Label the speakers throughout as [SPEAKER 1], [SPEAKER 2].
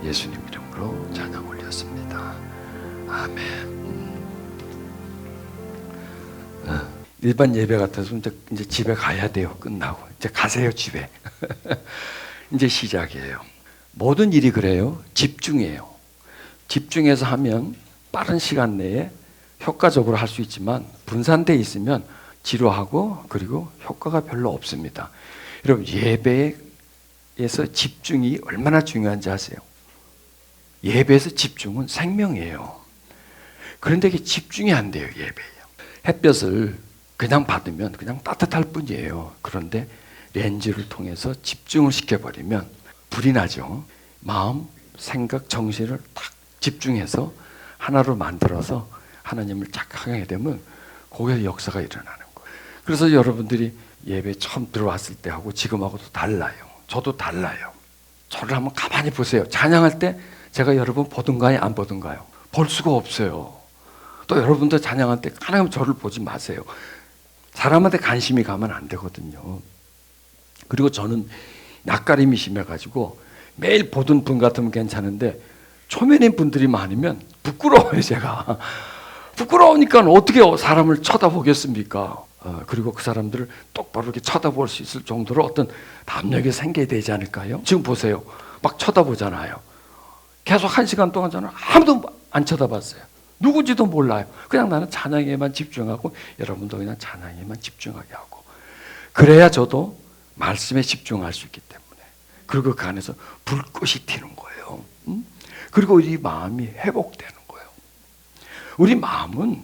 [SPEAKER 1] 예수님 이름으로 찬양 올렸습니다. 아멘. 일반 예배 같아서 이제 집에 가야 돼요. 끝나고 이제 가세요 집에. 이제 시작이에요. 모든 일이 그래요. 집중해요. 집중해서 하면 빠른 시간 내에 효과적으로 할 수 있지만 분산되어 있으면 지루하고 그리고 효과가 별로 없습니다. 여러분 예배에서 집중이 얼마나 중요한지 아세요? 예배에서 집중은 생명이에요. 그런데 이게 집중이 안 돼요. 예배예요. 햇볕을 그냥 받으면 그냥 따뜻할 뿐이에요. 그런데 렌즈를 통해서 집중을 시켜버리면 불이 나죠. 마음, 생각, 정신을 딱 집중해서 하나로 만들어서 하나님을 착각하게 되면 거기에 역사가 일어나는 거예요. 그래서 여러분들이 예배 처음 들어왔을 때하고 지금하고도 달라요. 저도 달라요. 저를 한번 가만히 보세요. 찬양할 때 제가 여러분 보든가요? 안 보든가요? 볼 수가 없어요. 또 여러분도 찬양할 때 하나님 저를 보지 마세요. 사람한테 관심이 가면 안 되거든요. 그리고 저는 낯가림이 심해가지고 매일 보던 분 같으면 괜찮은데 초면인 분들이 많으면 부끄러워요. 제가 부끄러우니까 어떻게 사람을 쳐다보겠습니까? 그리고 그 사람들을 똑바로 이렇게 쳐다볼 수 있을 정도로 어떤 담력이 생겨야 되지 않을까요? 지금 보세요. 막 쳐다보잖아요. 계속 1시간 동안 저는 아무도 안 쳐다봤어요. 누군지도 몰라요. 그냥 나는 찬양에만 집중하고 여러분도 그냥 찬양에만 집중하게 하고 그래야 저도 말씀에 집중할 수 있기 때문에 그리고 그 안에서 불꽃이 튀는 거예요. 그리고 우리 마음이 회복되는 거예요. 우리 마음은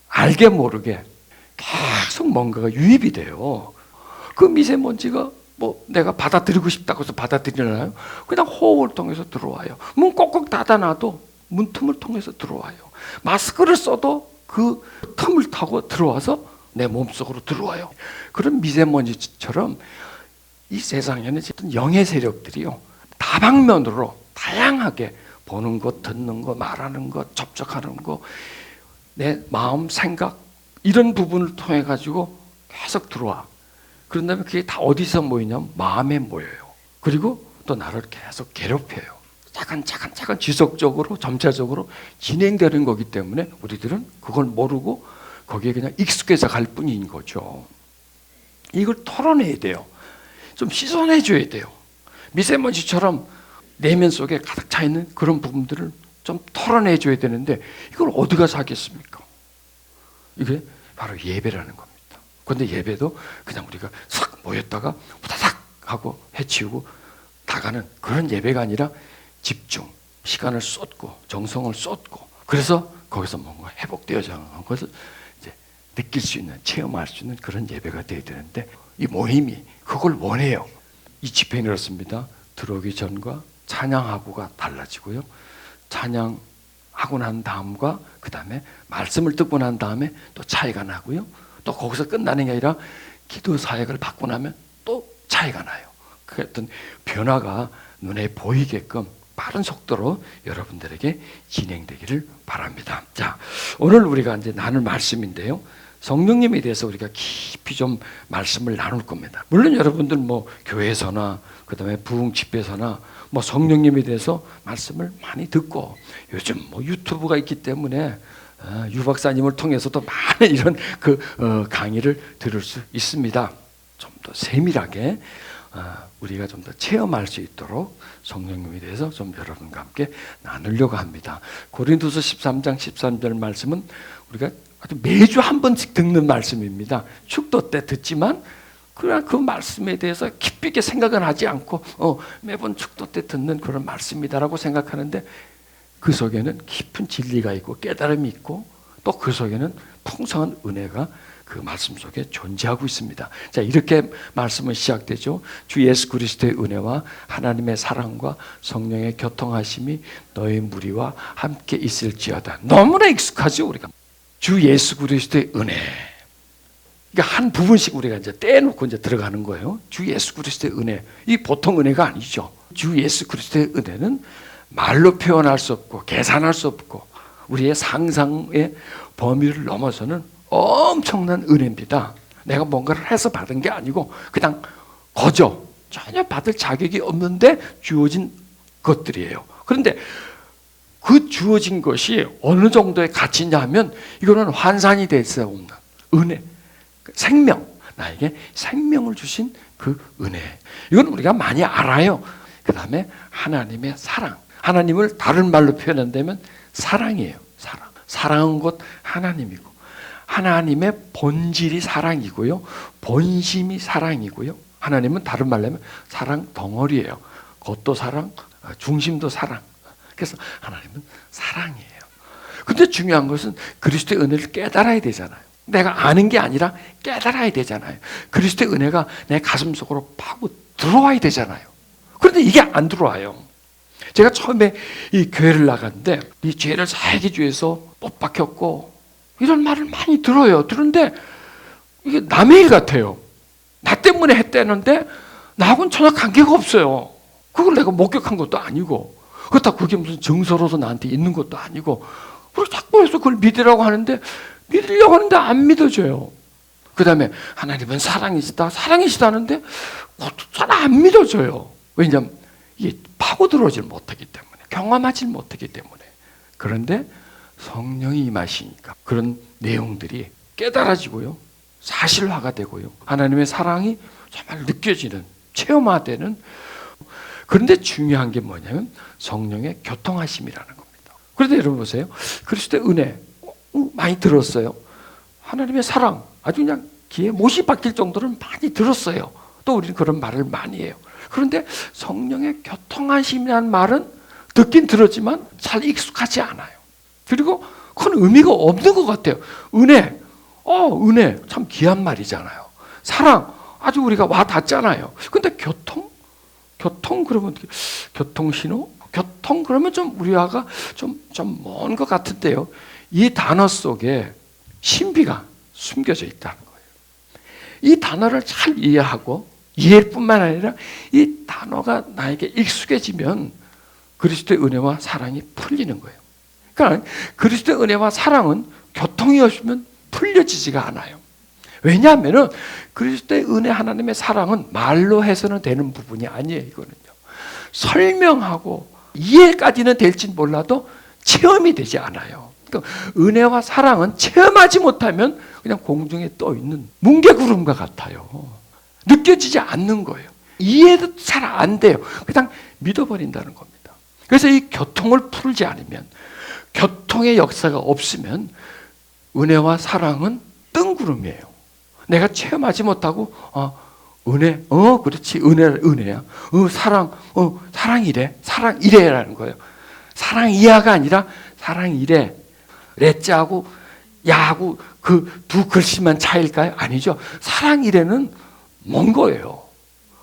[SPEAKER 1] 알게 모르게 계속 뭔가가 유입이 돼요. 그 미세먼지가 뭐 내가 받아들이고 싶다고 해서 받아들이나요? 그냥 호흡을 통해서 들어와요. 문 꼭꼭 닫아놔도 문틈을 통해서 들어와요. 마스크를 써도 그 틈을 타고 들어와서 내 몸속으로 들어와요. 그런 미세먼지처럼 이 세상에는 영의 세력들이요 다방면으로 다양하게 보는 것, 듣는 것, 말하는 것, 접촉하는 것, 내 마음, 생각 이런 부분을 통해 가지고 계속 들어와. 그런 다음에 그게 다 어디서 모이냐면 마음에 모여요. 그리고 또 나를 계속 괴롭혀요. 차근 지속적으로 점차적으로 진행되는 거기 때문에 우리들은 그걸 모르고 거기에 그냥 익숙해져 갈 뿐인 거죠. 이걸 털어내야 돼요. 좀 씻어내 줘야 돼요. 미세먼지처럼 내면 속에 가득 차 있는 그런 부분들을 좀 털어내 줘야 되는데 이걸 어디 가서 하겠습니까? 이게 바로 예배라는 겁니다. 그런데 예배도 그냥 우리가 싹 모였다가 후다닥 하고 해치우고 나가는 그런 예배가 아니라 집중, 시간을 쏟고 정성을 쏟고 그래서 거기서 뭔가 회복되어져 가는 것을 이제 느낄 수 있는, 체험할 수 있는 그런 예배가 되어야 되는데 이 모임이 그걸 원해요. 이 집회는 그렇습니다. 들어오기 전과 찬양하고가 달라지고요. 찬양하고 난 다음과 그 다음에 말씀을 듣고 난 다음에 또 차이가 나고요. 또 거기서 끝나는 게 아니라 기도 사역을 받고 나면 또 차이가 나요. 그 어떤 변화가 눈에 보이게끔 빠른 속도로 여러분들에게 진행되기를 바랍니다. 자, 오늘 우리가 이제 나눌 말씀인데요. 성령님에 대해서 우리가 깊이 좀 말씀을 나눌 겁니다. 물론 여러분들 뭐 교회에서나 그다음에 부흥 집회에서나 뭐 성령님에 대해서 말씀을 많이 듣고 요즘 뭐 유튜브가 있기 때문에 유 박사님을 통해서도 많은 이런 강의를 들을 수 있습니다. 좀 더 세밀하게 우리가 좀 더 체험할 수 있도록 성령님에 대해서 좀 여러분과 함께 나누려고 합니다. 고린도서 13장 13절 말씀은 우리가 아주 매주 한 번씩 듣는 말씀입니다. 축도 때 듣지만 그냥 그 말씀에 대해서 깊이 있게 생각은 하지 않고 매번 축도 때 듣는 그런 말씀이다라고 생각하는데 그 속에는 깊은 진리가 있고 깨달음이 있고 또 그 속에는 풍성한 은혜가 그 말씀 속에 존재하고 있습니다. 자, 이렇게 말씀은 시작되죠. 주 예수 그리스도의 은혜와 하나님의 사랑과 성령의 교통하심이 너희 무리와 함께 있을지어다. 너무나 익숙하죠, 우리가. 주 예수 그리스도의 은혜. 그러니까 한 부분씩 우리가 이제 떼놓고 이제 들어가는 거예요. 주 예수 그리스도의 은혜. 이 보통 은혜가 아니죠. 주 예수 그리스도의 은혜는 말로 표현할 수 없고 계산할 수 없고 우리의 상상의 범위를 넘어서는 엄청난 은혜입니다. 내가 뭔가를 해서 받은 게 아니고 그냥 거저 전혀 받을 자격이 없는데 주어진 것들이에요. 그런데 그 주어진 것이 어느 정도의 가치냐 하면 이거는 환산이 될 수 없는 은혜, 생명, 나에게 생명을 주신 그 은혜. 이건 우리가 많이 알아요. 그 다음에 하나님의 사랑. 하나님을 다른 말로 표현한다면 사랑이에요. 사랑. 사랑은 곧 하나님이고 하나님의 본질이 사랑이고요. 본심이 사랑이고요. 하나님은 다른 말로 하면 사랑 덩어리예요. 겉도 사랑, 중심도 사랑. 그래서 하나님은 사랑이에요. 근데 중요한 것은 그리스도의 은혜를 깨달아야 되잖아요. 내가 아는 게 아니라 깨달아야 되잖아요. 그리스도의 은혜가 내 가슴 속으로 파고 들어와야 되잖아요. 그런데 이게 안 들어와요. 제가 처음에 이 교회를 나갔는데 이 죄를 살기 위해서 못 박혔고 이런 말을 많이 들어요. 들은데 이게 남의 일 같아요. 나 때문에 했다는데 나하고는 전혀 관계가 없어요. 그걸 내가 목격한 것도 아니고 그렇다고 그게 무슨 정서로서 나한테 있는 것도 아니고 그리고 자꾸 해서 그걸 믿으라고 하는데 믿으려고 하는데 안 믿어져요. 그 다음에 하나님은 사랑이시다는데 잘 안 믿어져요. 왜냐하면 이게 파고들어질 못하기 때문에 경험하지 못하기 때문에. 그런데 성령이 임하시니까 그런 내용들이 깨달아지고요. 사실화가 되고요. 하나님의 사랑이 정말 느껴지는 체험화되는. 그런데 중요한 게 뭐냐면 성령의 교통하심이라는 겁니다. 그런데 여러분 보세요. 그리스도의 은혜 많이 들었어요. 하나님의 사랑 아주 그냥 귀에 못이 박힐 정도로 많이 들었어요. 또 우리는 그런 말을 많이 해요. 그런데 성령의 교통하심이라는 말은 듣긴 들었지만 잘 익숙하지 않아요. 그리고 큰 의미가 없는 것 같아요. 은혜, 은혜 참 귀한 말이잖아요. 사랑 아주 우리가 와 닿잖아요. 근데 교통 그러면 교통신호? 교통 그러면 좀 우리와가 좀 먼 것 같은데요. 이 단어 속에 신비가 숨겨져 있다는 거예요. 이 단어를 잘 이해하고 이해일 뿐만 아니라 이 단어가 나에게 익숙해지면 그리스도의 은혜와 사랑이 풀리는 거예요. 그러니까 그리스도의 은혜와 사랑은 교통이 없으면 풀려지지가 않아요. 왜냐하면 그리스도의 은혜 하나님의 사랑은 말로 해서는 되는 부분이 아니에요. 이거는요. 설명하고 이해까지는 될진 몰라도 체험이 되지 않아요. 그러니까 은혜와 사랑은 체험하지 못하면 그냥 공중에 떠 있는 뭉게구름과 같아요. 느껴지지 않는 거예요. 이해도 잘 안 돼요. 그냥 믿어버린다는 겁니다. 그래서 이 교통을 풀지 않으면, 교통의 역사가 없으면 은혜와 사랑은 뜬구름이에요. 내가 체험하지 못하고 은혜, 그렇지, 은혜야. 사랑이래라는 거예요. 사랑이야가 아니라 사랑이래. 레자하고 야하고 그 두 글씨만 차이일까요? 아니죠. 사랑이래는 먼 거예요.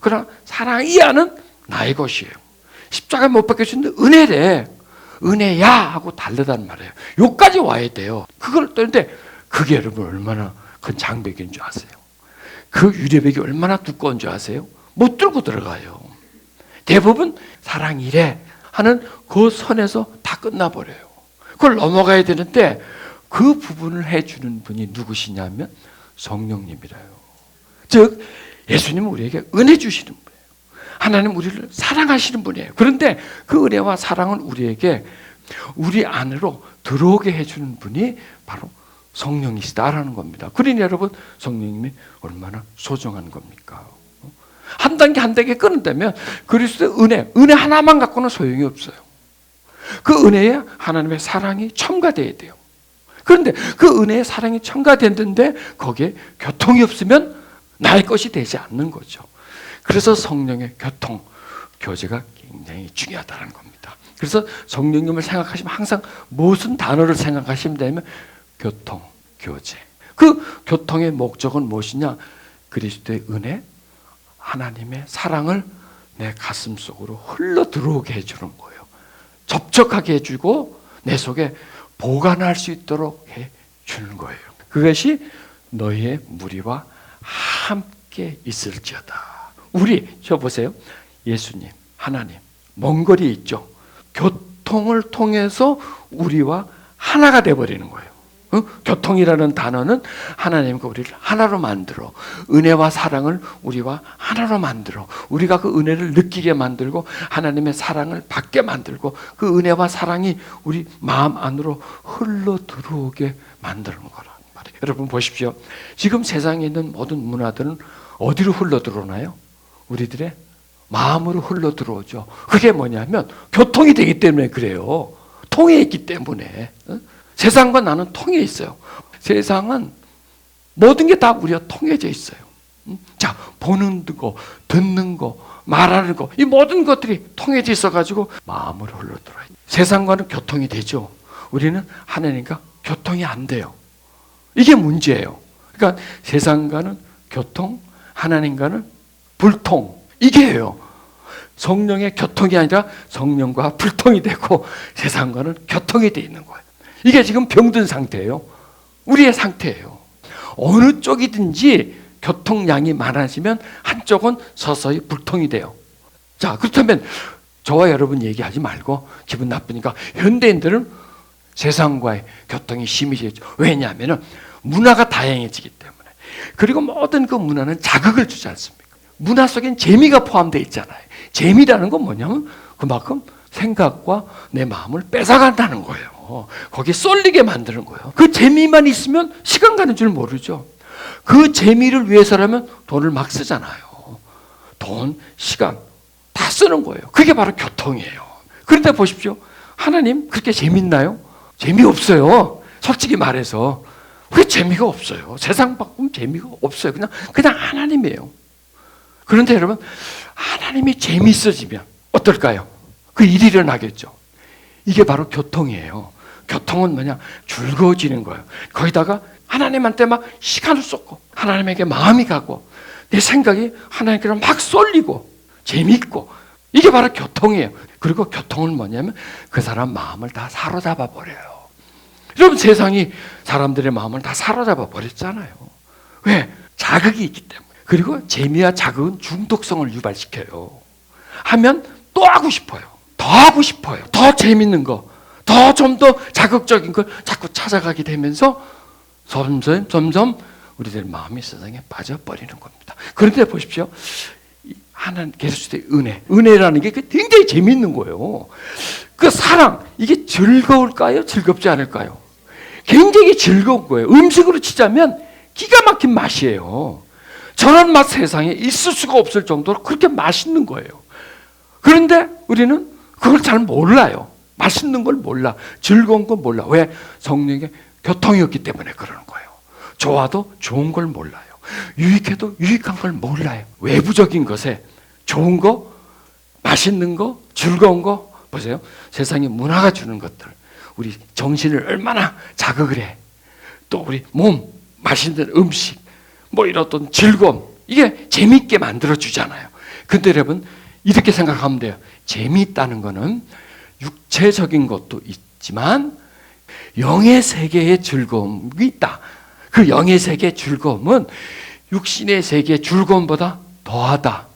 [SPEAKER 1] 그러나 사랑이야는 나의 것이에요. 십자가에 못 박혀주는데 은혜래. 은혜야 하고 다르단 말이에요. 여기까지 와야 돼요. 그걸 떠는데 그게 여러분 얼마나 큰 장벽인 줄 아세요? 그 유리벽이 얼마나 두꺼운 줄 아세요? 못 들고 들어가요. 대부분 사랑이래 하는 그 선에서 다 끝나버려요. 그걸 넘어가야 되는데 그 부분을 해주는 분이 누구시냐면 성령님이래요. 즉 예수님은 우리에게 은혜 주시는 분이에요. 하나님 우리를 사랑하시는 분이에요. 그런데 그 은혜와 사랑은 우리에게 우리 안으로 들어오게 해주는 분이 바로 성령이시다라는 겁니다. 그러니 여러분 성령님이 얼마나 소중한 겁니까? 한 단계 한 단계 끊는다면 그리스도의 은혜 하나만 갖고는 소용이 없어요. 그 은혜에 하나님의 사랑이 첨가돼야 돼요. 그런데 그 은혜의 사랑이 첨가됐는데 거기에 교통이 없으면 나의 것이 되지 않는 거죠. 그래서 성령의 교통, 교제가 굉장히 중요하다는 겁니다. 그래서 성령님을 생각하시면 항상 무슨 단어를 생각하시면 되면 교통, 교제. 그 교통의 목적은 무엇이냐? 그리스도의 은혜, 하나님의 사랑을 내 가슴 속으로 흘러 들어오게 해주는 거예요. 접촉하게 해주고 내 속에 보관할 수 있도록 해주는 거예요. 그것이 너희의 무리와 함께 있을지어다. 저 보세요. 예수님, 하나님, 먼 거리에 있죠. 교통을 통해서 우리와 하나가 돼버리는 거예요. 교통이라는 단어는 하나님과 우리를 하나로 만들어 은혜와 사랑을 우리와 하나로 만들어 우리가 그 은혜를 느끼게 만들고 하나님의 사랑을 받게 만들고 그 은혜와 사랑이 우리 마음 안으로 흘러 들어오게 만드는 거란 말이에요. 여러분 보십시오. 지금 세상에 있는 모든 문화들은 어디로 흘러 들어오나요? 우리들의 마음으로 흘러 들어오죠. 그게 뭐냐면 교통이 되기 때문에 그래요. 통해 있기 때문에. 세상과 나는 통해 있어요. 세상은 모든 게 다 우리가 통해져 있어요. 자, 보는 거, 듣는 거, 말하는 거, 이 모든 것들이 통해져 있어가지고 마음으로 흘러 들어요. 세상과는 교통이 되죠. 우리는 하나님과 교통이 안 돼요. 이게 문제예요. 그러니까 세상과는 교통, 하나님과는 불통. 이게예요. 성령의 교통이 아니라 성령과 불통이 되고 세상과는 교통이 돼 있는 거예요. 이게 지금 병든 상태예요. 우리의 상태예요. 어느 쪽이든지 교통량이 많아지면 한쪽은 서서히 불통이 돼요. 자, 그렇다면 저와 여러분 얘기하지 말고 기분 나쁘니까 현대인들은 세상과의 교통이 심해지죠. 왜냐하면 문화가 다양해지기 때문에. 그리고 모든 그 문화는 자극을 주지 않습니까? 문화 속엔 재미가 포함되어 있잖아요. 재미라는 건 뭐냐면 그만큼 생각과 내 마음을 뺏어간다는 거예요. 거기에 쏠리게 만드는 거예요. 그 재미만 있으면 시간 가는 줄 모르죠. 그 재미를 위해서라면 돈을 막 쓰잖아요. 돈, 시간 다 쓰는 거예요. 그게 바로 교통이에요. 그런데 보십시오. 하나님 그렇게 재밌나요? 재미없어요. 솔직히 말해서. 왜 재미가 없어요? 세상 바꾸면 재미가 없어요. 그냥 하나님이에요. 그런데 여러분, 하나님이 재미있어지면 어떨까요? 그 일이 일어나겠죠. 이게 바로 교통이에요. 교통은 뭐냐? 즐거워지는 거예요. 거기다가 하나님한테 막 시간을 쏟고 하나님에게 마음이 가고 내 생각이 하나님께로 막 쏠리고 재미있고 이게 바로 교통이에요. 그리고 교통은 뭐냐면 그 사람 마음을 다 사로잡아 버려요. 여러분 세상이 사람들의 마음을 다 사로잡아 버렸잖아요. 왜? 자극이 있기 때문에. 그리고 재미와 자극은 중독성을 유발시켜요. 하면 또 하고 싶어요. 더 하고 싶어요. 더 재밌는 거, 더 좀 더 자극적인 걸 자꾸 찾아가게 되면서 점점 우리들 마음이 세상에 빠져버리는 겁니다. 그런데 보십시오. 하나님 계속 은혜라는 게 굉장히 재밌는 거예요. 그 사랑, 이게 즐거울까요? 즐겁지 않을까요? 굉장히 즐거운 거예요. 음식으로 치자면 기가 막힌 맛이에요. 저런 맛 세상에 있을 수가 없을 정도로 그렇게 맛있는 거예요. 그런데 우리는 그걸 잘 몰라요. 맛있는 걸 몰라. 즐거운 걸 몰라. 왜? 성령의 교통이었기 때문에 그러는 거예요. 좋아도 좋은 걸 몰라요. 유익해도 유익한 걸 몰라요. 외부적인 것에 좋은 거, 맛있는 거, 즐거운 거 보세요. 세상의 문화가 주는 것들 우리 정신을 얼마나 자극을 해. 또 우리 몸, 맛있는 음식 뭐 이런 어떤 즐거움 이게 재미있게 만들어주잖아요. 근데 여러분 이렇게 생각하면 돼요. 재미있다는 거는 육체적인 것도 있지만 영의 세계의 즐거움이 있다. 그 영의 세계의 즐거움은 육신의 세계의 즐거움보다 더하다.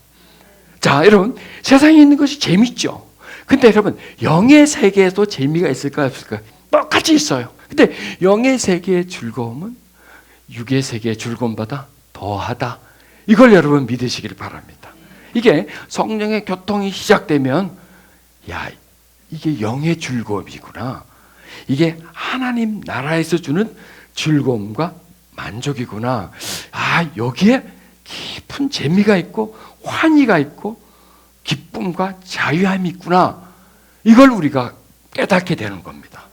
[SPEAKER 1] 자, 여러분 세상에 있는 것이 재밌죠. 근데 여러분 영의 세계에도 재미가 있을까요? 없을까요? 똑같이 있어요. 근데 영의 세계의 즐거움은 육의 세계의 즐거움보다 더하다. 이걸 여러분 믿으시길 바랍니다. 이게 성령의 교통이 시작되면 야, 이게 영의 즐거움이구나. 이게 하나님 나라에서 주는 즐거움과 만족이구나. 아, 여기에 깊은 재미가 있고 환희가 있고 기쁨과 자유함이 있구나. 이걸 우리가 깨닫게 되는 겁니다.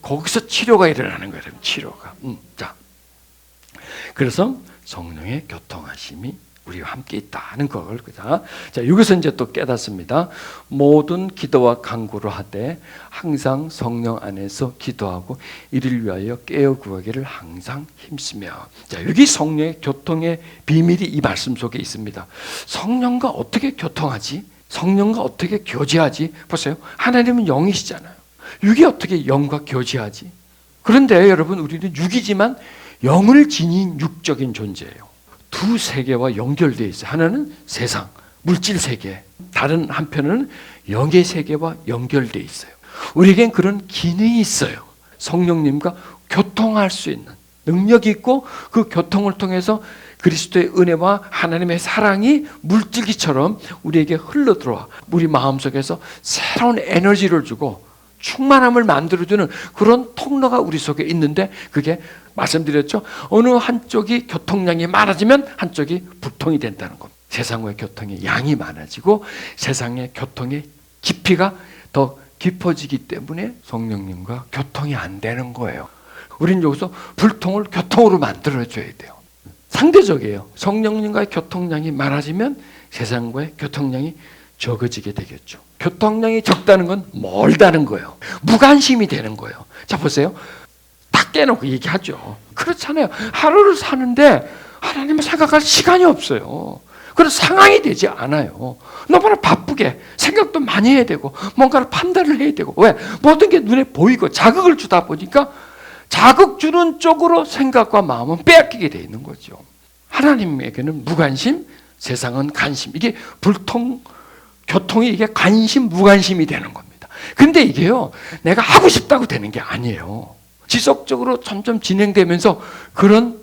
[SPEAKER 1] 거기서 치료가 일어나는 거예요. 치료가. 자, 그래서 성령의 교통하심이 우리와 함께 있다는 걸. 자, 여기서 이제 또 깨닫습니다. 모든 기도와 간구를 하되 항상 성령 안에서 기도하고 이를 위하여 깨어 구하기를 항상 힘쓰며. 자, 여기 성령의 교통의 비밀이 이 말씀 속에 있습니다. 성령과 어떻게 교통하지? 성령과 어떻게 교제하지? 보세요. 하나님은 영이시잖아요. 육이 어떻게 영과 교제하지? 그런데 여러분 우리는 육이지만 영을 지닌 육적인 존재예요. 두 세계와 연결되어 있어요. 하나는 세상, 물질 세계. 다른 한편은 영의 세계와 연결되어 있어요. 우리에겐 그런 기능이 있어요. 성령님과 교통할 수 있는 능력이 있고 그 교통을 통해서 그리스도의 은혜와 하나님의 사랑이 물줄기처럼 우리에게 흘러들어와 우리 마음속에서 새로운 에너지를 주고 충만함을 만들어주는 그런 통로가 우리 속에 있는데, 그게 말씀드렸죠. 어느 한쪽이 교통량이 많아지면 한쪽이 불통이 된다는 겁니다. 세상의 교통의 양이 많아지고 세상의 교통의 깊이가 더 깊어지기 때문에 성령님과 교통이 안 되는 거예요. 우리는 여기서 불통을 교통으로 만들어줘야 돼요. 상대적이에요. 성령님과의 교통량이 많아지면 세상과의 교통량이 적어지게 되겠죠. 교통량이 적다는 건 멀다는 거예요. 무관심이 되는 거예요. 자, 보세요. 딱 깨놓고 얘기하죠. 그렇잖아요. 하루를 사는데 하나님을 생각할 시간이 없어요. 그런 상황이 되지 않아요. 너무나 바쁘게 생각도 많이 해야 되고 뭔가를 판단을 해야 되고, 왜? 모든 게 눈에 보이고 자극을 주다 보니까 자극 주는 쪽으로 생각과 마음은 빼앗기게 돼 있는 거죠. 하나님에게는 무관심, 세상은 관심. 이게 불통, 교통이 이게 관심, 무관심이 되는 겁니다. 근데 이게요, 내가 하고 싶다고 되는 게 아니에요. 지속적으로 점점 진행되면서 그런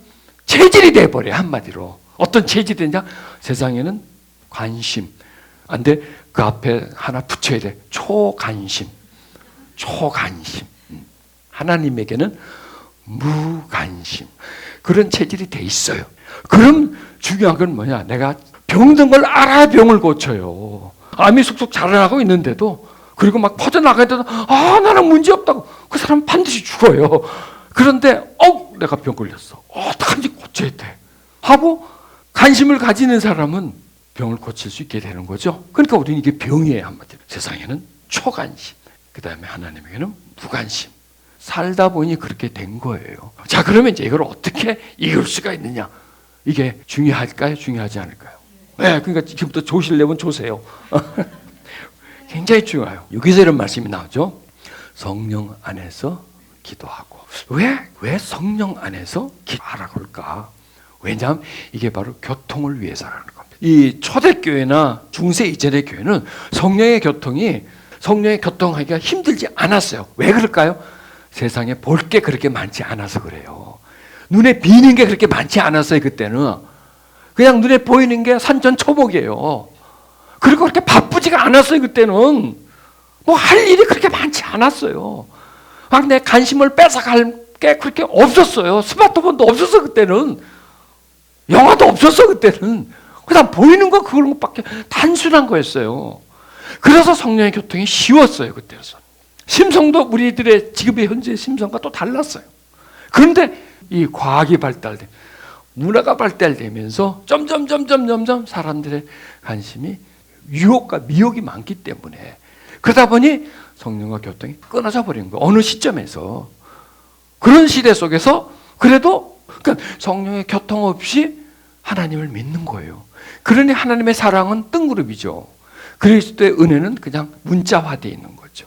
[SPEAKER 1] 체질이 돼버려요. 한마디로. 어떤 체질이 되냐? 세상에는 관심. 안 돼. 그 앞에 하나 붙여야 돼. 초관심. 초관심. 하나님에게는 무관심. 그런 체질이 돼 있어요. 그럼 중요한 건 뭐냐? 내가 병든 걸 알아야 병을 고쳐요. 암이 쑥쑥 자라나고 있는데도, 그리고 막 퍼져나가는데도 나는 문제없다고, 그 사람은 반드시 죽어요. 그런데 내가 병 걸렸어. 어떡하지? 고쳐야 돼 하고 관심을 가지는 사람은 병을 고칠 수 있게 되는 거죠. 그러니까 우리는 이게 병이에요. 한마디로. 세상에는 초관심, 그 다음에 하나님에게는 무관심. 살다 보니 그렇게 된 거예요. 자, 그러면 이제 이걸 어떻게 이길 수가 있느냐? 이게 중요할까요? 중요하지 않을까요? 네, 그러니까 지금부터 조시려면 조세요. 굉장히 중요해요. 여기서 이런 말씀이 나오죠. 성령 안에서 기도하고. 왜 성령 안에서 기도하라고 할까? 왜냐하면 이게 바로 교통을 위해서라는 겁니다. 이 초대교회나 중세 이전의 교회는 성령의 교통하기가 힘들지 않았어요. 왜 그럴까요? 세상에 볼 게 그렇게 많지 않아서 그래요. 눈에 비는 게 그렇게 많지 않았어요. 그때는 그냥 눈에 보이는 게 산천초목이에요. 그리고 그렇게 바쁘지가 않았어요. 그때는 뭐 할 일이 그렇게 많지 않았어요. 막 내 관심을 뺏어갈 게 그렇게 없었어요. 스마트폰도 없었어. 그때는 영화도 없었어. 그때는 그냥 보이는 거 그런 것밖에, 단순한 거였어요. 그래서 성령의 교통이 쉬웠어요. 그때서 심성도 우리들의 지금의 현재 심성과 또 달랐어요. 그런데 이 과학이 발달돼, 문화가 발달되면서 점점 사람들의 관심이 유혹과 미혹이 많기 때문에, 그러다 보니 성령과 교통이 끊어져 버린 거예요. 어느 시점에서. 그런 시대 속에서 그래도 그러니까 성령의 교통 없이 하나님을 믿는 거예요. 그러니 하나님의 사랑은 뜬구름이죠. 그리스도의 은혜는 그냥 문자화되어 있는 거죠.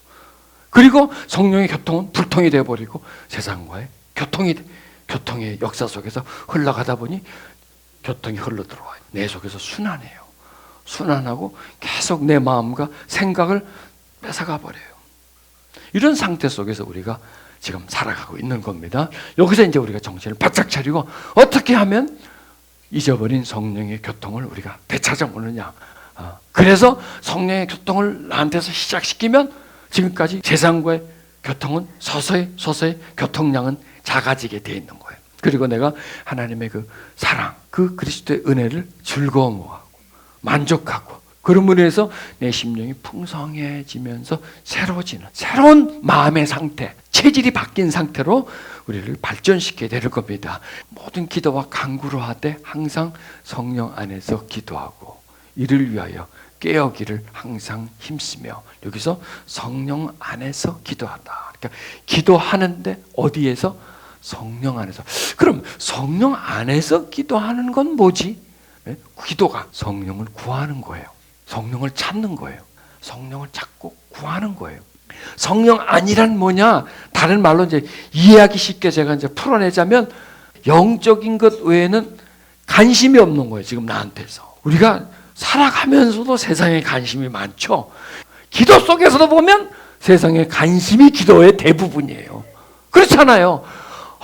[SPEAKER 1] 그리고 성령의 교통은 불통이 되어버리고 세상과의 교통의 역사 속에서 흘러가다 보니 교통이 흘러들어와요. 내 속에서 순환해요. 순환하고 계속 내 마음과 생각을 뺏어가 버려요. 이런 상태 속에서 우리가 지금 살아가고 있는 겁니다. 여기서 이제 우리가 정신을 바짝 차리고 어떻게 하면 잊어버린 성령의 교통을 우리가 되찾아오느냐. 그래서 성령의 교통을 나한테서 시작시키면 지금까지 세상과의 교통은 서서히 교통량은 작아지게 돼 있는 거예요. 그리고 내가 하나님의 그 사랑, 그 그리스도의 은혜를 즐거워하고 만족하고, 그러므로 해서 내 심령이 풍성해지면서 새로워지는 새로운 마음의 상태, 체질이 바뀐 상태로 우리를 발전시키게 될 겁니다. 모든 기도와 간구를 하되 항상 성령 안에서 기도하고 이를 위하여 깨어기를 항상 힘쓰며, 여기서 성령 안에서 기도하다. 그러니까 기도하는데 어디에서? 성령 안에서. 그럼 성령 안에서 기도하는 건 뭐지? 네? 기도가 성령을 구하는 거예요. 성령을 찾는 거예요. 성령을 찾고 구하는 거예요. 성령 안이란 뭐냐? 다른 말로 이제 이해하기 쉽게 제가 이제 풀어내자면 영적인 것 외에는 관심이 없는 거예요. 지금 나한테서. 우리가 살아가면서도 세상에 관심이 많죠. 기도 속에서도 보면 세상에 관심이 기도의 대부분이에요. 그렇잖아요.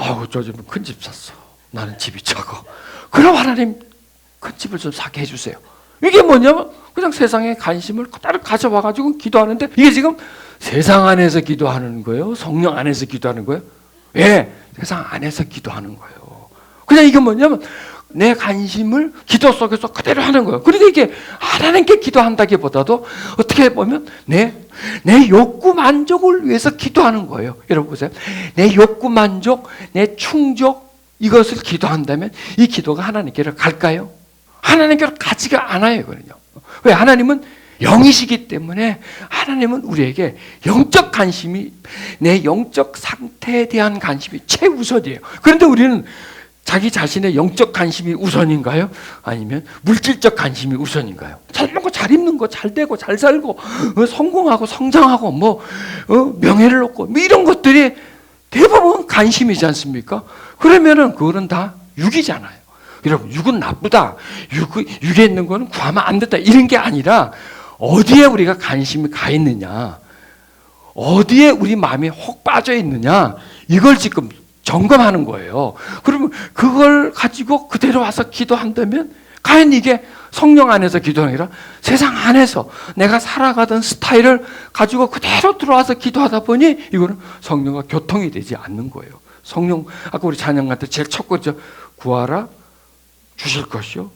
[SPEAKER 1] 아우 저 집은 큰 집 샀어. 나는 집이 작아. 그럼 하나님 큰 집을 좀 사게 해주세요. 이게 뭐냐면 그냥 세상에 관심을 그대로 가져와가지고 기도하는데 이게 지금 세상 안에서 기도하는 거예요? 성령 안에서 기도하는 거예요? 예, 세상 안에서 기도하는 거예요. 그냥 이게 뭐냐면 내 관심을 기도 속에서 그대로 하는 거예요. 그러니까 이게 하나님께 기도한다기보다도 어떻게 보면 내 욕구 만족을 위해서 기도하는 거예요. 여러분 보세요. 내 욕구 만족, 내 충족 이것을 기도한다면 이 기도가 하나님께로 갈까요? 하나님께로 가지가 않아요. 그러요. 왜? 하나님은 영이시기 때문에 하나님은 우리에게 영적 관심이 내 영적 상태에 대한 관심이 최우선이에요. 그런데 우리는 자기 자신의 영적 관심이 우선인가요? 아니면 물질적 관심이 우선인가요? 잘 먹고 잘 입는 거, 잘 되고 잘 살고 성공하고 성장하고 명예를 얻고 이런 것들이 대부분 관심이지 않습니까? 그러면은 그거는 다 육이잖아요. 여러분 육은 나쁘다. 육에 있는 거는 구하면 안 된다. 이런 게 아니라 어디에 우리가 관심이 가 있느냐, 어디에 우리 마음이 혹 빠져 있느냐 이걸 지금 점검하는 거예요. 그러면 그걸 가지고 그대로 와서 기도한다면 과연 이게 성령 안에서 기도가 아니라 세상 안에서 내가 살아가던 스타일을 가지고 그대로 들어와서 기도하다 보니 이거는 성령과 교통이 되지 않는 거예요. 성령 아까 우리 찬양 때 제일 첫 거죠. 구하라 주실 것이요,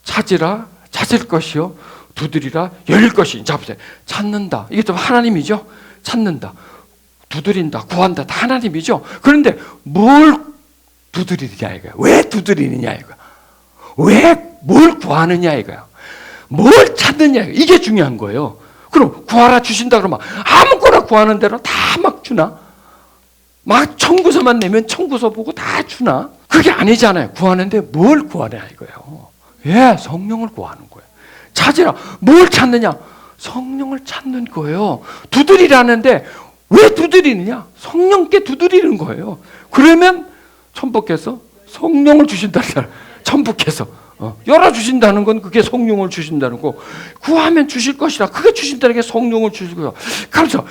[SPEAKER 1] 찾으라 찾을 것이요, 두드리라 열릴 것이. 자 보세요. 찾는다. 이게 또 하나님이죠. 찾는다, 두드린다, 구한다. 다 하나님이죠. 그런데 뭘 두드리느냐 이거야. 왜 두드리느냐 이거야. 왜 뭘 구하느냐 이거야. 뭘 찾느냐 이게 중요한 거예요. 그럼 구하라 주신다 그러면 아무거나 구하는 대로 다 막 주나? 막 청구서만 내면 청구서 보고 다 주나? 그게 아니잖아요. 구하는데 뭘 구하냐 이거예요. 예, 성령을 구하는 거예요. 찾으라. 뭘 찾느냐? 성령을 찾는 거예요. 두드리라는데 왜 두드리느냐? 성령께 두드리는 거예요. 그러면 천부께서 성령을 주신다는 사람, 천부께서 열어주신다는 건 그게 성령을 주신다는 거. 구하면 주실 것이라. 그게 주신다는 게 성령을 주실 거예요. 그렇죠.